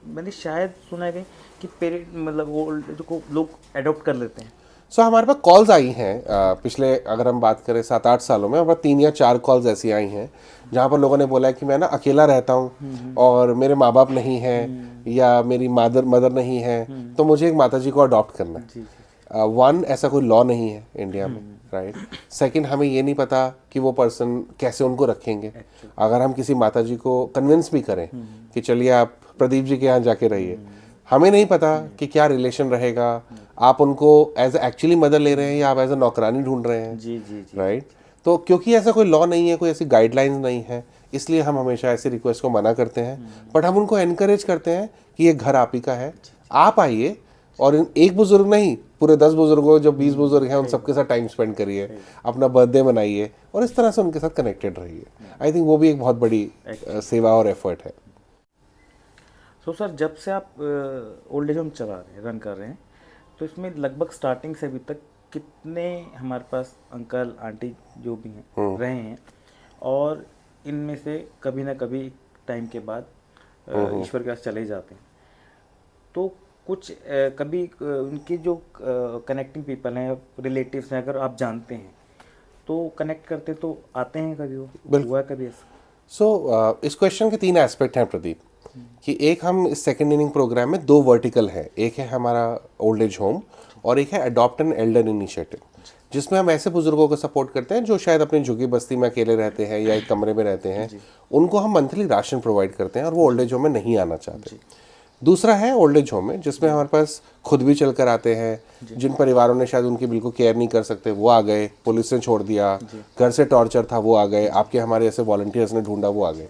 मैंने शायद सुना है कि पेरेंट मतलब ओल्ड को लोग अडॉप्ट कर लेते हैं? हमारे पास कॉल्स आई हैं पिछले, अगर हम बात करें 7-8 सालों में, हमारे 3 या 4 कॉल्स ऐसी आई हैं जहाँ पर लोगों ने बोला है कि मैं ना अकेला रहता हूँ और मेरे माँ बाप नहीं हैं, या मेरी मदर नहीं है, तो मुझे एक माताजी को अडॉप्ट करना है। वन, ऐसा कोई लॉ नहीं है इंडिया में, राइट? सेकंड, हमें ये नहीं पता कि वो पर्सन कैसे उनको रखेंगे। अगर हम किसी माताजी को कन्विंस भी करें कि चलिए आप प्रदीप जी के यहाँ जाके रहिए, हमें नहीं पता कि क्या रिलेशन रहेगा, आप उनको एज एक्चुअली मदर ले रहे हैं या आप एज ए नौकरानी ढूंढ रहे हैं। जी जी जी, राइट? तो क्योंकि ऐसा कोई लॉ नहीं है, कोई ऐसी गाइडलाइंस नहीं है, इसलिए हम हमेशा ऐसी रिक्वेस्ट को मना करते हैं। बट हम उनको एनकरेज करते हैं कि ये घर आप ही का है, आप आइए, और एक बुजुर्ग नहीं, पूरे 10 बुजुर्गों, जो 20 बुजुर्ग हैं, उन सबके साथ टाइम स्पेंड करिए, अपना बर्थडे मनाइए, और इस तरह से उनके साथ कनेक्टेड रहिए। आई थिंक वो भी एक बहुत बड़ी सेवा और एफर्ट है। तो सर, जब से आप ओल्ड एज होम चला रहे हैं, रन कर रहे हैं, तो इसमें लगभग स्टार्टिंग से अभी तक कितने हमारे पास अंकल आंटी जो भी हैं रहे हैं, और इनमें से कभी ना कभी टाइम के बाद ईश्वर के पास चले जाते हैं, तो कुछ कभी उनके जो कनेक्टिंग पीपल हैं, रिलेटिव्स हैं, अगर आप जानते हैं, तो कनेक्ट करते तो आते हैं कभी, वो बिल्कुल। हुआ है कभी ऐसा? सो इस क्वेश्चन के 3 एस्पेक्ट हैं प्रदीप, कि एक हम इस सेकेंड इनिंग प्रोग्राम में 2 वर्टिकल है, एक है हमारा ओल्ड एज होम और एक है अडॉप्ट एन एल्डर इनिशिएटिव, जिसमें हम ऐसे बुजुर्गों को सपोर्ट करते हैं जो शायद अपनी झुग्गी बस्ती में अकेले रहते हैं या एक कमरे में रहते हैं, उनको हम मंथली राशन प्रोवाइड करते हैं और वो ओल्ड एज होम में नहीं आना चाहते। दूसरा है ओल्ड एज होम में, जिसमें हमारे पास खुद भी चल कर आते हैं, जिन परिवारों ने शायद उनकी बिल्कुल केयर नहीं कर सकते वो आ गए, पुलिस ने छोड़ दिया, घर से टॉर्चर था वो आ गए, आपके हमारे ऐसे वॉलंटियर्स ने ढूंढा वो आ गए।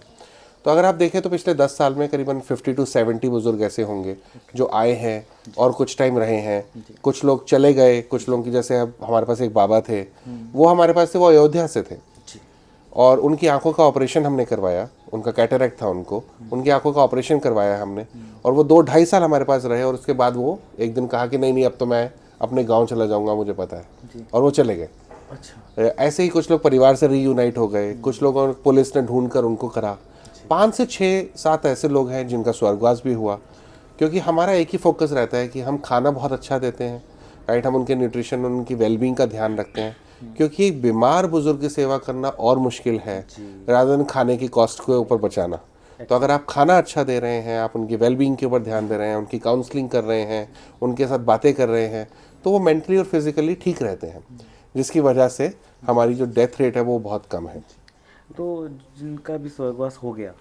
तो अगर आप देखें तो पिछले 10 साल में करीबन 50 to 70 बुजुर्ग ऐसे होंगे जो आए हैं और कुछ टाइम रहे हैं, कुछ लोग चले गए, कुछ लोगों की जैसे अब हमारे पास एक बाबा थे, वो हमारे पास थे, वो अयोध्या से थे और उनकी आंखों का ऑपरेशन हमने करवाया, उनका कैटरैक्ट था, उनकी आंखों का ऑपरेशन करवाया हमने और वो 2-2.5 साल हमारे पास रहे और उसके बाद वो एक दिन कहा कि नहीं अब तो मैं अपने गांव चला जाऊंगा, मुझे पता है, और वो चले गए। अच्छा। ऐसे ही कुछ लोग परिवार से रीयूनाइट हो गए, कुछ लोगों पुलिस ने ढूंढ कर उनको करा। 5 से 6-7 ऐसे लोग हैं जिनका स्वर्गवास भी हुआ, क्योंकि हमारा एक ही फोकस रहता है कि हम खाना बहुत अच्छा देते हैं, राइट, हम उनके न्यूट्रिशन, उनकी वेलबींग का ध्यान रखते हैं, क्योंकि एक बीमार बुजुर्ग की सेवा करना और मुश्किल है रादर देन खाने की कॉस्ट के ऊपर बचाना। तो अगर आप खाना अच्छा दे रहे हैं, आप उनकी वेलबींग के ऊपर ध्यान दे रहे हैं, उनकी काउंसलिंग कर रहे हैं, उनके साथ बातें कर रहे हैं, तो वो मेंटली और फिजिकली ठीक रहते हैं, जिसकी वजह से हमारी जो डेथ रेट है वो बहुत कम है। तो जिनका भी स्वर्गवास हो गया,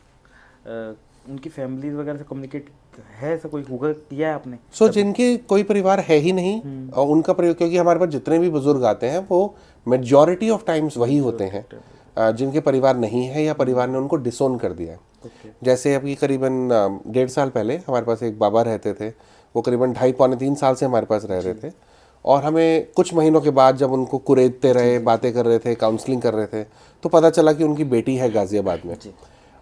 उनकी फैमिलीज वगैरह से कम्युनिकेट है, ऐसा कोई होगा, किया है आपने? सो जिनके कोई परिवार है ही नहीं और उनका परिवार, क्योंकि हमारे पास जितने भी बुजुर्ग आते हैं वो मेजॉरिटी ऑफ टाइम्स वही होते हैं जिनके परिवार नहीं है या परिवार ने उनको डिसोन कर दिया है। जैसे अभी करीबन 1.5 साल पहले हमारे पास एक बाबा रहते थे, वो करीबन 2.5-3 साल से हमारे पास रह रहे थे और हमें कुछ महीनों के बाद जब उनको कुरेदते रहे, बातें कर रहे थे, काउंसलिंग कर रहे थे, तो पता चला कि उनकी बेटी है गाजियाबाद में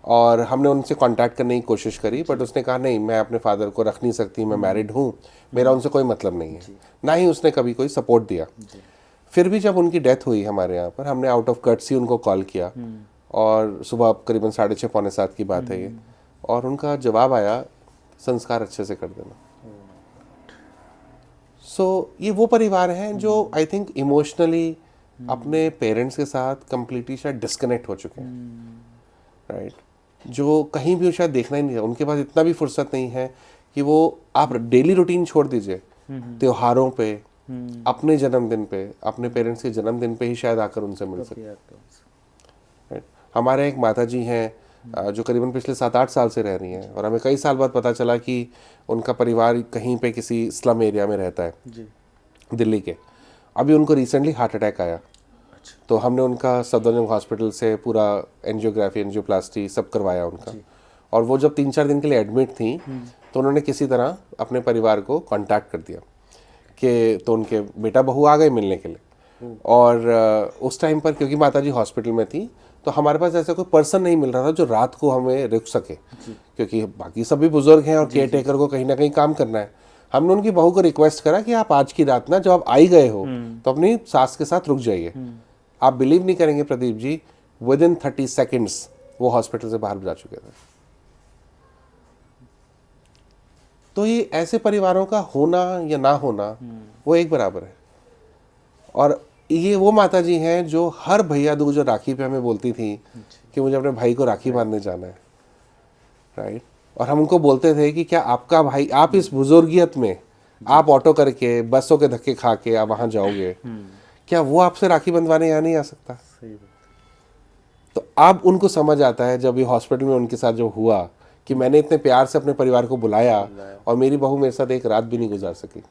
और हमने उनसे कांटेक्ट करने की कोशिश करी, बट उसने कहा नहीं, मैं अपने फादर को रख नहीं सकती, मैं मैरिड हूँ, मेरा उनसे कोई मतलब नहीं है, ना ही उसने कभी कोई सपोर्ट दिया। फिर भी जब उनकी डेथ हुई हमारे यहाँ पर, हमने आउट ऑफ कर्टसी उनको कॉल किया और सुबह करीबन 6:30-7 की बात है ये, और उनका जवाब आया, संस्कार अच्छे से कर देना। सो ये वो परिवार हैं जो आई थिंक इमोशनली अपने पेरेंट्स के साथ कंप्लीटली शायद डिस्कनेक्ट हो चुके हैं, राइट, जो कहीं भी शायद देखना ही नहीं है, उनके पास इतना भी फुर्सत नहीं है कि वो, आप डेली रूटीन छोड़ दीजिए, त्योहारों पे, अपने जन्मदिन पे, अपने पेरेंट्स के जन्मदिन पे ही शायद आकर उनसे मिल सके, राइट। हमारे एक माता जी हैं जो करीबन पिछले 7-8 साल से रह रही हैं और हमें कई साल बाद पता चला कि उनका परिवार कहीं पे किसी स्लम एरिया में रहता है दिल्ली के। अभी उनको रिसेंटली हार्ट अटैक आया, तो हमने उनका सफदरजंग हॉस्पिटल से पूरा एंजियोग्राफी, एंजियोप्लास्टी सब करवाया उनका, और वो जब 3-4 दिन के लिए एडमिट थी तो उन्होंने किसी तरह अपने परिवार को कांटेक्ट कर दिया कि, तो उनके बेटा बहू आ गए मिलने के लिए, और उस टाइम पर क्योंकि माताजी हॉस्पिटल में थी तो हमारे पास ऐसा कोई पर्सन नहीं मिल रहा था जो रात को हमें रुक सके, क्योंकि बाकी सभी बुजुर्ग हैं और केयर टेकर को कहीं ना कहीं काम करना है। हमने उनकी बहू को रिक्वेस्ट करा कि आप आज की रात ना, जब आप आई गए हो तो अपनी सास के साथ रुक जाइए। आप बिलीव नहीं करेंगे Pradeep ji, with in 30 seconds वो हॉस्पिटल से बाहर जा चुके थे। तो ये ऐसे परिवारों का होना या ना होना वो एक बराबर है। और ये वो माता जी हैं जो हर भैया दूज और राखी पे हमें बोलती थी कि मुझे अपने भाई को राखी बांधने जाना है, राइट, और हम उनको बोलते थे कि क्या आपका भाई, आप इस बुजुर्गियत में आप ऑटो करके, बसों के धक्के खा के आप वहां जाओगे, क्या वो आपसे राखी बंधवाने यहाँ नहीं आ सकता? तो अब उनको समझ आता है जब ये हॉस्पिटल में उनके साथ जो हुआ कि मैंने इतने प्यार से अपने परिवार को बुलाया और मेरी बहू मेरे साथ एक रात भी नहीं गुजार सकी।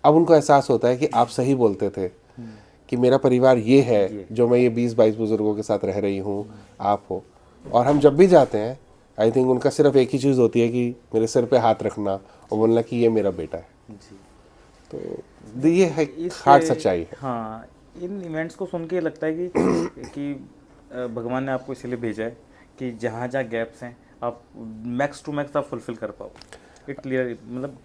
अब उनको एहसास होता है कि आप सही बोलते थे कि मेरा परिवार ये है जो मैं ये 20-22 बुजुर्गों के साथ रह रही हूँ, आप हो। और हम जब भी जाते हैं आई थिंक उनका सिर्फ एक ही चीज़ होती है कि मेरे सिर पे हाथ रखना और बोलना कि ये मेरा बेटा है। तो ये है हार्ड सच्चाई है। हाँ, इन इवेंट्स को सुन के लगता है कि भगवान ने आपको इसलिए भेजा है कि जहाँ जहाँ गैप्स हैं आप मैक्स टू मैक्स आप फुलफिल कर पाओ। इट क्लियर, मतलब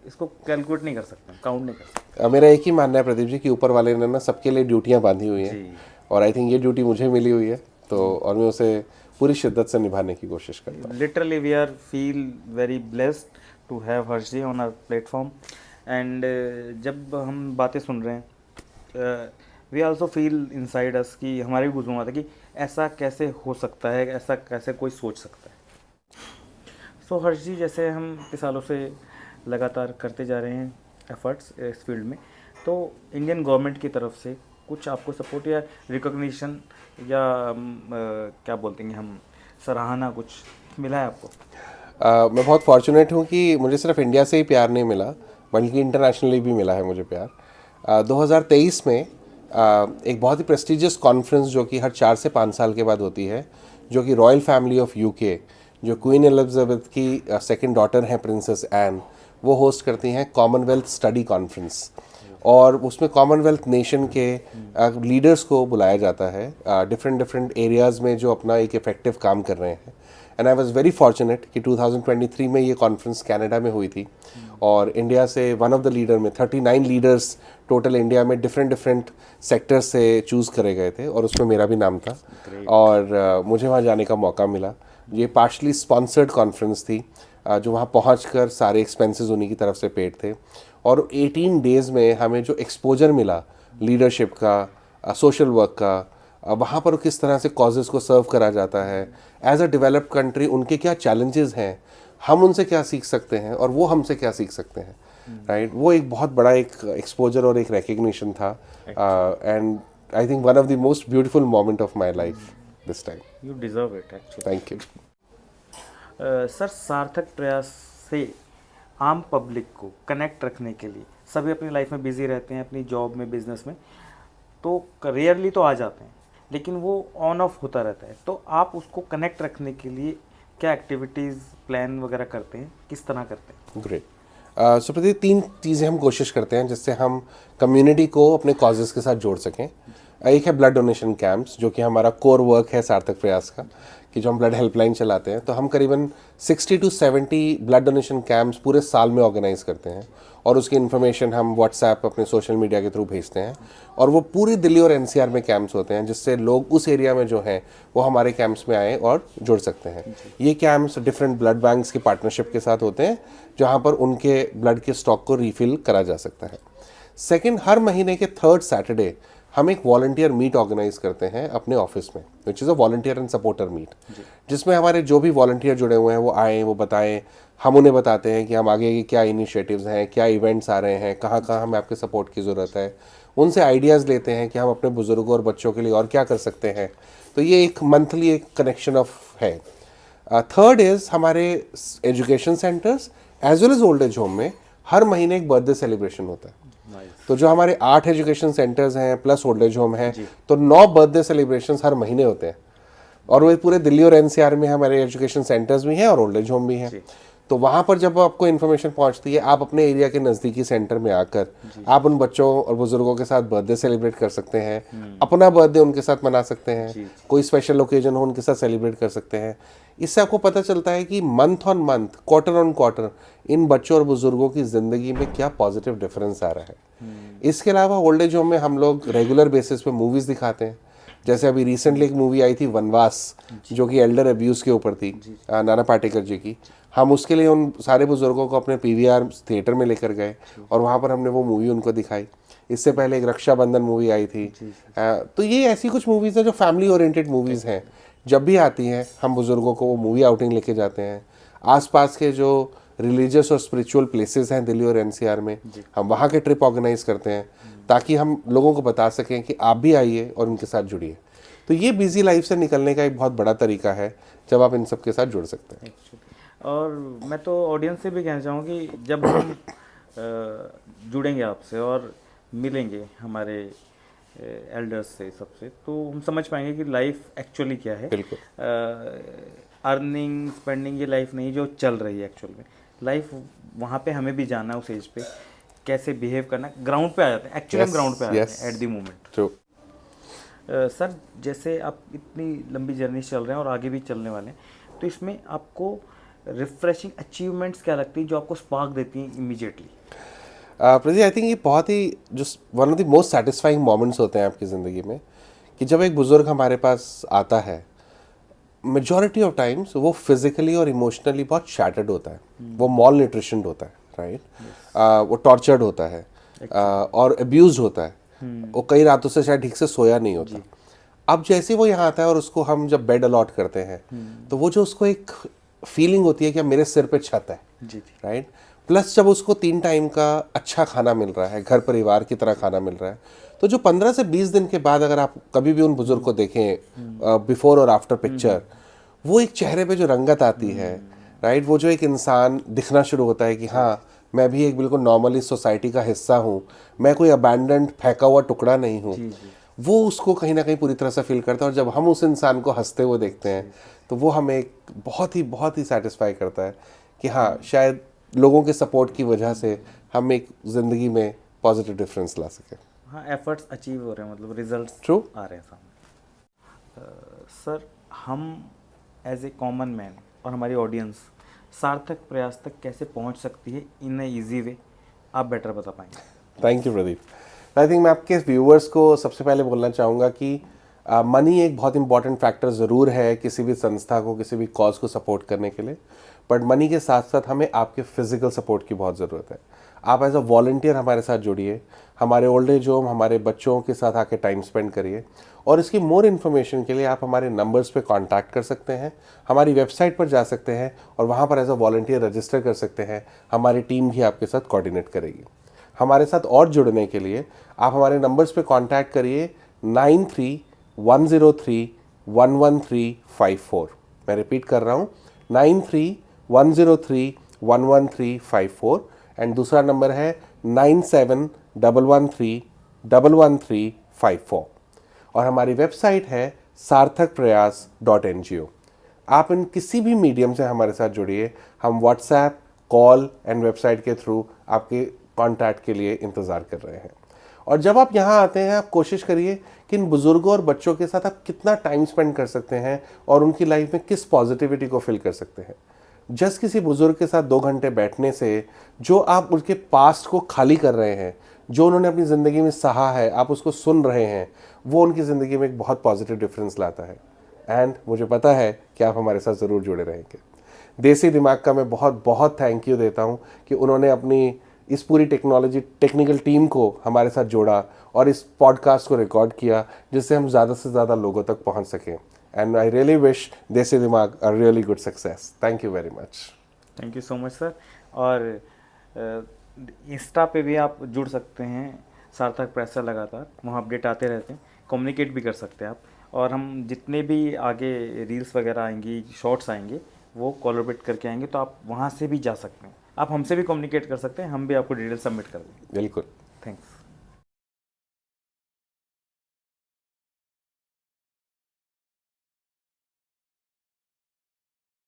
इसको कैलकुलेट नहीं कर सकते, काउंट नहीं कर सकते। मेरा एक ही मानना है प्रदीप जी कि ऊपर वाले ने ना सबके लिए ड्यूटियाँ बांधी हुई हैं और आई थिंक ये ड्यूटी मुझे मिली हुई है, तो और मैं उसे पूरी शिद्दत से निभाने की कोशिश करता हूँ। Literally we are feel very blessed to have Harsh ji on our platform. And जब हम बातें सुन रहे हैं we also feel inside us कि हमारे भी गुजरूंगा था कि ऐसा कैसे हो सकता है, ऐसा कैसे कोई सोच सकता है। सो हर्ष जी, जैसे हम इतने सालों से लगातार करते जा रहे हैं एफर्ट्स इस फील्ड में, तो इंडियन गवर्नमेंट की तरफ से कुछ आपको सपोर्ट या रिकॉग्निशन या क्या बोलते हैं हम, सराहना कुछ मिला है आपको? मैं बहुत फॉर्चुनेट हूँ कि मुझे सिर्फ इंडिया से ही प्यार नहीं मिला, बल्कि इंटरनेशनली भी मिला है मुझे प्यार। 2023 में एक बहुत ही प्रेस्टिजियस कॉन्फ्रेंस जो कि हर 4 से 5 साल के बाद होती है, जो कि रॉयल फैमिली ऑफ यूके, जो क्वीन एलिजाबेथ की सेकंड डॉटर हैं प्रिंसेस एन, वो होस्ट करती हैं कॉमनवेल्थ स्टडी कॉन्फ्रेंस। और उसमें कॉमनवेल्थ नेशन के लीडर्स को बुलाया जाता है डिफरेंट एरियाज़ में जो अपना एक इफ़ेक्टिव काम कर रहे हैं। And I was very fortunate कि 2023 में ये कॉन्फ्रेंस कनाडा में हुई थी, और इंडिया से वन ऑफ द लीडर में 39 लीडर्स टोटल इंडिया में डिफरेंट सेक्टर्स से चूज़ करे गए थे, और उसमें मेरा भी नाम था। और मुझे वहाँ जाने का मौका मिला। ये पार्शली स्पॉन्सर्ड कॉन्फ्रेंस थी, जो वहाँ पहुँचकर सारे एक्सपेंसेस उन्हीं की तरफ से पेड थे। और 18 डेज़ में हमें जो एक्सपोजर मिला लीडरशिप का, सोशल वर्क का, वहाँ पर किस तरह से कॉजेज़ को सर्व करा जाता है, एज अ डेवलप्ड कंट्री उनके क्या चैलेंजेस हैं, हम उनसे क्या सीख सकते हैं और वो हमसे क्या सीख सकते हैं, राइट। वो एक बहुत बड़ा एक एक्सपोजर और एक रिकग्निशन था, and I think one of the most beautiful moment of my life this time. You deserve it actually. Thank you. Sir, सार्थक प्रयास से आम पब्लिक को कनेक्ट रखने के लिए, सभी अपनी लाइफ में बिजी रहते हैं, अपनी जॉब में, बिजनेस में, तो रेयरली तो आ जाते हैं, लेकिन वो ऑन ऑफ होता रहता है। तो आप उसको कनेक्ट रखने के लिए क्या एक्टिविटीज़ प्लान वगैरह करते हैं, किस तरह करते हैं? ग्रेट। सो प्रदीप, 3 चीज़ें हम कोशिश करते हैं जिससे हम कम्युनिटी को अपने कॉजेज़ के साथ जोड़ सकें। एक है ब्लड डोनेशन कैंप्स, जो कि हमारा कोर वर्क है सार्थक प्रयास का, कि जो हम ब्लड हेल्पलाइन चलाते हैं। तो हम करीबन 60 to 70 ब्लड डोनेशन कैंप्स पूरे साल में ऑर्गेनाइज करते हैं, और उसकी इन्फॉर्मेशन हम व्हाट्सएप अपने सोशल मीडिया के थ्रू भेजते हैं। और वो पूरी दिल्ली और एनसीआर में कैंप्स होते हैं, जिससे लोग उस एरिया में जो हैं वो हमारे कैंप्स में आए और जुड़ सकते हैं। ये कैंप्स डिफरेंट ब्लड बैंक्स की पार्टनरशिप के साथ होते हैं, जहाँ पर उनके ब्लड के स्टॉक को रिफिल करा जा सकता है। सेकेंड, हर महीने के 3rd सैटरडे हम एक वॉलंटियर मीट ऑर्गेनाइज करते हैं अपने ऑफिस में, which is a volunteer and supporter meet, जिसमें हमारे जो भी वॉलंटियर जुड़े हुए हैं वो आएँ, वो बताएं, हम उन्हें बताते हैं कि हम आगे की क्या इनिशिएटिव्स हैं, क्या इवेंट्स आ रहे हैं, कहाँ कहाँ हमें आपके सपोर्ट की ज़रूरत है। उनसे आइडियाज़ लेते हैं कि हम अपने बुज़ुर्गों और बच्चों के लिए और क्या कर सकते हैं। तो ये एक मंथली एक कनेक्शन ऑफ है। थर्ड इज़ हमारे education centres as well as old age home में हर महीने एक बर्थडे सेलिब्रेशन होता है। तो जो हमारे 8 एजुकेशन सेंटर्स हैं प्लस ओल्ड एज होम है, तो 9 बर्थडे सेलिब्रेशंस हर महीने होते हैं, और वो पूरे दिल्ली और एनसीआर में हमारे एजुकेशन सेंटर्स भी हैं और ओल्ड एज होम भी हैं। तो वहाँ पर जब आपको इन्फॉर्मेशन पहुँचती है, आप अपने एरिया के नज़दीकी सेंटर में आकर आप उन बच्चों और बुजुर्गों के साथ बर्थडे सेलिब्रेट कर सकते हैं, अपना बर्थडे उनके साथ मना सकते हैं, कोई स्पेशल ओकेजन हो उनके साथ सेलिब्रेट कर सकते हैं। इससे आपको पता चलता है कि month on month, quarter on quarter in बच्चों और बुजुर्गों की ज़िंदगी में क्या पॉजिटिव डिफरेंस आ रहा है। इसके अलावा ओल्ड एज होम में हम लोग रेगुलर बेसिस पे मूवीज़ दिखाते हैं। जैसे अभी रिसेंटली एक मूवी आई थी वनवास, जो कि एल्डर अब्यूज़ के ऊपर थी, नाना पाटेकर जी की। हम उसके लिए उन सारे बुजुर्गों को अपने पीवीआर थिएटर में लेकर गए और वहाँ पर हमने वो मूवी उनको दिखाई। इससे पहले एक रक्षाबंधन मूवी आई थी। तो ये ऐसी कुछ मूवीज़ हैं जो फैमिली ओरिएंटेड मूवीज़ हैं। जब भी आती हैं हम बुज़ुर्गों को वो मूवी आउटिंग लेके जाते हैं। आसपास के जो रिलीजियस और स्पिरिचुअल प्लेसेस हैं दिल्ली और एनसीआर में, हम वहाँ के ट्रिप ऑर्गेनाइज करते हैं, ताकि हम लोगों को बता सकें कि आप भी आइए और उनके साथ जुड़िए। तो ये बिजी लाइफ से निकलने का एक बहुत बड़ा तरीका है जब आप इन सब के साथ जुड़ सकते हैं। और मैं तो ऑडियंस से भी कहना चाहूँ कि जब हम जुड़ेंगे आपसे और मिलेंगे हमारे एल्डर्स से सबसे, तो हम समझ पाएंगे कि लाइफ एक्चुअली क्या है। बिल्कुल। अर्निंग स्पेंडिंग ये लाइफ नहीं जो चल रही है एक्चुअल में। लाइफ वहाँ पे हमें भी जाना है, उस एज पे कैसे बिहेव करना, ग्राउंड पे आ जाते हैं, एक्चुअली हम ग्राउंड पे आ जाते हैं at the moment. True. Sir, जैसे आप इतनी लंबी जर्नी चल रहे हैं और आगे भी चलने वाले हैं, तो इसमें आपको रिफ्रेशिंग अचीवमेंट्स क्या लगती हैं जो आपको स्पार्क देती हैं इमीडिएटली? प्रदीप, आई थिंक ये बहुत ही जो one of the most satisfying moments होते हैं आपकी ज़िंदगी में, कि जब एक बुज़ुर्ग हमारे पास आता है, मेजॉरिटी ऑफ टाइम्स वो फिज़िकली और इमोशनली बहुत शैटर्ड होता है, वो मॉल न्यूट्रिशनड होता है, राइट, वो टॉर्चर्ड होता है और अब्यूज़ होता है। वो कई रातों से शायद ठीक से सोया नहीं होता। अब जैसे वो यहाँ आता है और उसको हम जब बेड अलॉट करते हैं तो वो जो उसको एक फीलिंग होती है कि अब मेरे सिर पे छत है, जी जी राइट। प्लस जब उसको 3 टाइम का अच्छा खाना मिल रहा है, घर परिवार की तरह खाना मिल रहा है, तो जो 15 से 20 दिन के बाद अगर आप कभी भी उन बुजुर्ग को देखें बिफोर और आफ्टर पिक्चर, वो एक चेहरे पे जो रंगत आती है, राइट, वो जो एक इंसान दिखना शुरू होता है कि हाँ मैं भी एक बिल्कुल नॉर्मल इस सोसाइटी का हिस्सा हूँ, मैं कोई अबैंडन्ड फेंका हुआ टुकड़ा नहीं हूँ, वो उसको कहीं ना कहीं पूरी तरह से फील करता है। और जब हम उस इंसान को हंसते हुए देखते हैं तो वो हमें एक बहुत ही सेटिस्फाई करता है कि हाँ शायद लोगों के सपोर्ट की वजह से हम एक ज़िंदगी में पॉजिटिव डिफरेंस ला सकें। हाँ, एफर्ट्स अचीव हो रहे हैं, मतलब रिजल्ट्स True. आ रहे हैं सामने। सर, हम एज ए कॉमन मैन और हमारी ऑडियंस सार्थक प्रयास तक कैसे पहुंच सकती है इन ए ईजी वे, आप बेटर बता पाएंगे? Thank you Pradeep. I think मैं आपके व्यूअर्स को सबसे पहले बोलना चाहूँगा कि मनी एक बहुत इंपॉर्टेंट फैक्टर ज़रूर है किसी भी संस्था को, किसी भी कॉज को सपोर्ट करने के लिए, बट मनी के साथ साथ हमें आपके फिजिकल सपोर्ट की बहुत ज़रूरत है। आप एज अ वॉलंटियर हमारे साथ जुड़िए, हमारे ओल्ड एज होम, हमारे बच्चों के साथ आके टाइम स्पेंड करिए। और इसकी मोर इन्फॉर्मेशन के लिए आप हमारे नंबर्स पे कांटेक्ट कर सकते हैं, हमारी वेबसाइट पर जा सकते हैं और वहाँ पर एज अ वॉलंटियर रजिस्टर कर सकते हैं। हमारी टीम भी आपके साथ कोऑर्डिनेट करेगी। हमारे साथ और जुड़ने के लिए आप हमारे नंबर्स पे कांटेक्ट करिए 93-103-11354। मैं रिपीट कर रहा हूँ 93-103-11354 एंड दूसरा नंबर है 97-113-11354 और हमारी वेबसाइट है sarthakprayas.ngo। आप इन किसी भी मीडियम से हमारे साथ जुड़िए, हम व्हाट्सएप, कॉल एंड वेबसाइट के थ्रू आपके कॉन्टैक्ट के लिए इंतज़ार कर रहे हैं। और जब आप यहाँ आते हैं आप कोशिश करिए कि इन बुज़ुर्गों और बच्चों के साथ आप कितना टाइम स्पेंड कर सकते हैं और उनकी लाइफ में किस पॉजिटिविटी को फील कर सकते हैं। जस्ट किसी बुज़ुर्ग के साथ 2 घंटे बैठने से जो आप उसके पास्ट को खाली कर रहे हैं, जो उन्होंने अपनी ज़िंदगी में सहा है, आप उसको सुन रहे हैं, वो उनकी ज़िंदगी में एक बहुत पॉजिटिव डिफरेंस लाता है। एंड मुझे पता है कि आप हमारे साथ ज़रूर जुड़े रहेंगे। देसी दिमाग का मैं बहुत थैंक यू देता हूँ कि उन्होंने अपनी इस पूरी टेक्निकल टीम को हमारे साथ जोड़ा और इस पॉडकास्ट को रिकॉर्ड किया जिससे हम ज़्यादा से ज़्यादा लोगों तक पहुँच सकें। एंड आई रियली विश देसी दिमाग a really good success. Thank you very much. Thank you so much sir. और इंस्टा पे भी आप जुड़ सकते हैं, सार्थक प्रयास से लगातार वहाँ अपडेट आते रहते हैं, कम्युनिकेट भी कर सकते हैं आप। और हम जितने भी आगे रील्स वगैरह आएंगी, शॉर्ट्स आएंगे, वो कोलैबोरेट करके आएंगे, तो आप वहाँ से भी जा सकते हैं। आप हमसे भी कम्युनिकेट कर सकते हैं, हम भी आपको डिटेल सबमिट कर देंगे। बिल्कुल। थैंक्स।